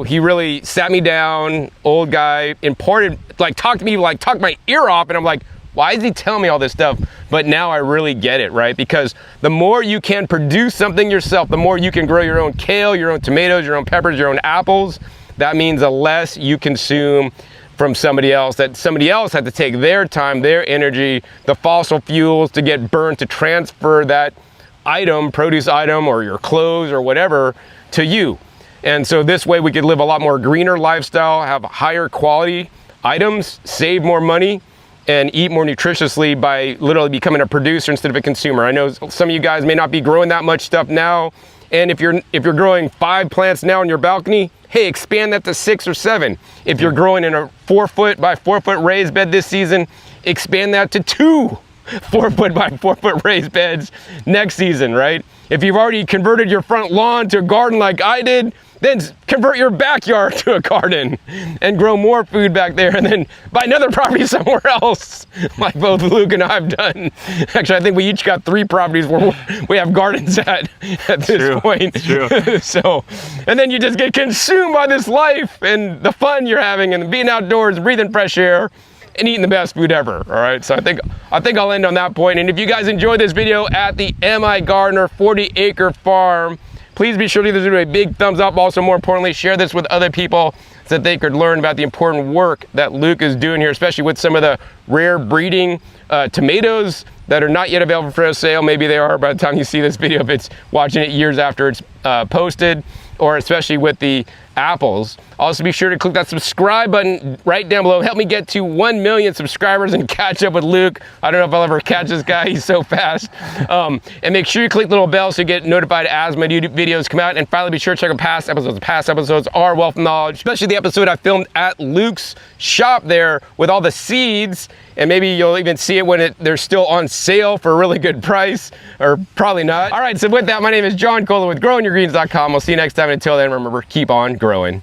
[SPEAKER 1] he really sat me down, old guy, talked my ear off, and I'm like, why is he telling me all this stuff? But now I really get it, right? Because the more you can produce something yourself, the more you can grow your own kale, your own tomatoes, your own peppers, your own apples. That means the less you consume from somebody else, that somebody else had to take their time, their energy, the fossil fuels to get burned to transfer that item, produce item, or your clothes or whatever to you. And so this way we could live a lot more greener lifestyle, have higher quality items, save more money, and eat more nutritiously by literally becoming a producer instead of a consumer. I know some of you guys may not be growing that much stuff now, and if you're growing 5 plants now on your balcony, hey, expand that to 6 or 7. If you're growing in a 4-foot by 4-foot raised bed this season, expand that to 2 4-foot by 4-foot raised beds next season, right? If you've already converted your front lawn to a garden like I did, then convert your backyard to a garden and grow more food back there, and then buy another property somewhere else, like both Luke and I have done. Actually, I think we each got 3 properties where we have gardens at this point.
[SPEAKER 2] It's true.
[SPEAKER 1] So, and then you just get consumed by this life and the fun you're having and being outdoors, breathing fresh air, and eating the best food ever. All right, so I think I'll end on that point. And if you guys enjoyed this video at the MI Gardener 40-acre farm, please be sure to give this video a big thumbs up. Also, more importantly, share this with other people so that they could learn about the important work that Luke is doing here, especially with some of the rare breeding tomatoes that are not yet available for sale. Maybe they are by the time you see this video, if it's watching it years after it's posted, or especially with the apples. Also, be sure to click that subscribe button right down below. Help me get to 1 million subscribers and catch up with Luke. I don't know if I'll ever catch this guy. He's so fast. And make sure you click the little bell so you get notified as my new videos come out. And finally, be sure to check out past episodes. Past episodes are wealth of knowledge, especially the episode I filmed at Luke's shop there with all the seeds. And maybe you'll even see it when they're still on sale for a really good price, or probably not. All right, so with that, my name is John Kohler with GrowingYourGreens.com. We'll see you next time. Until then, remember, keep on growing.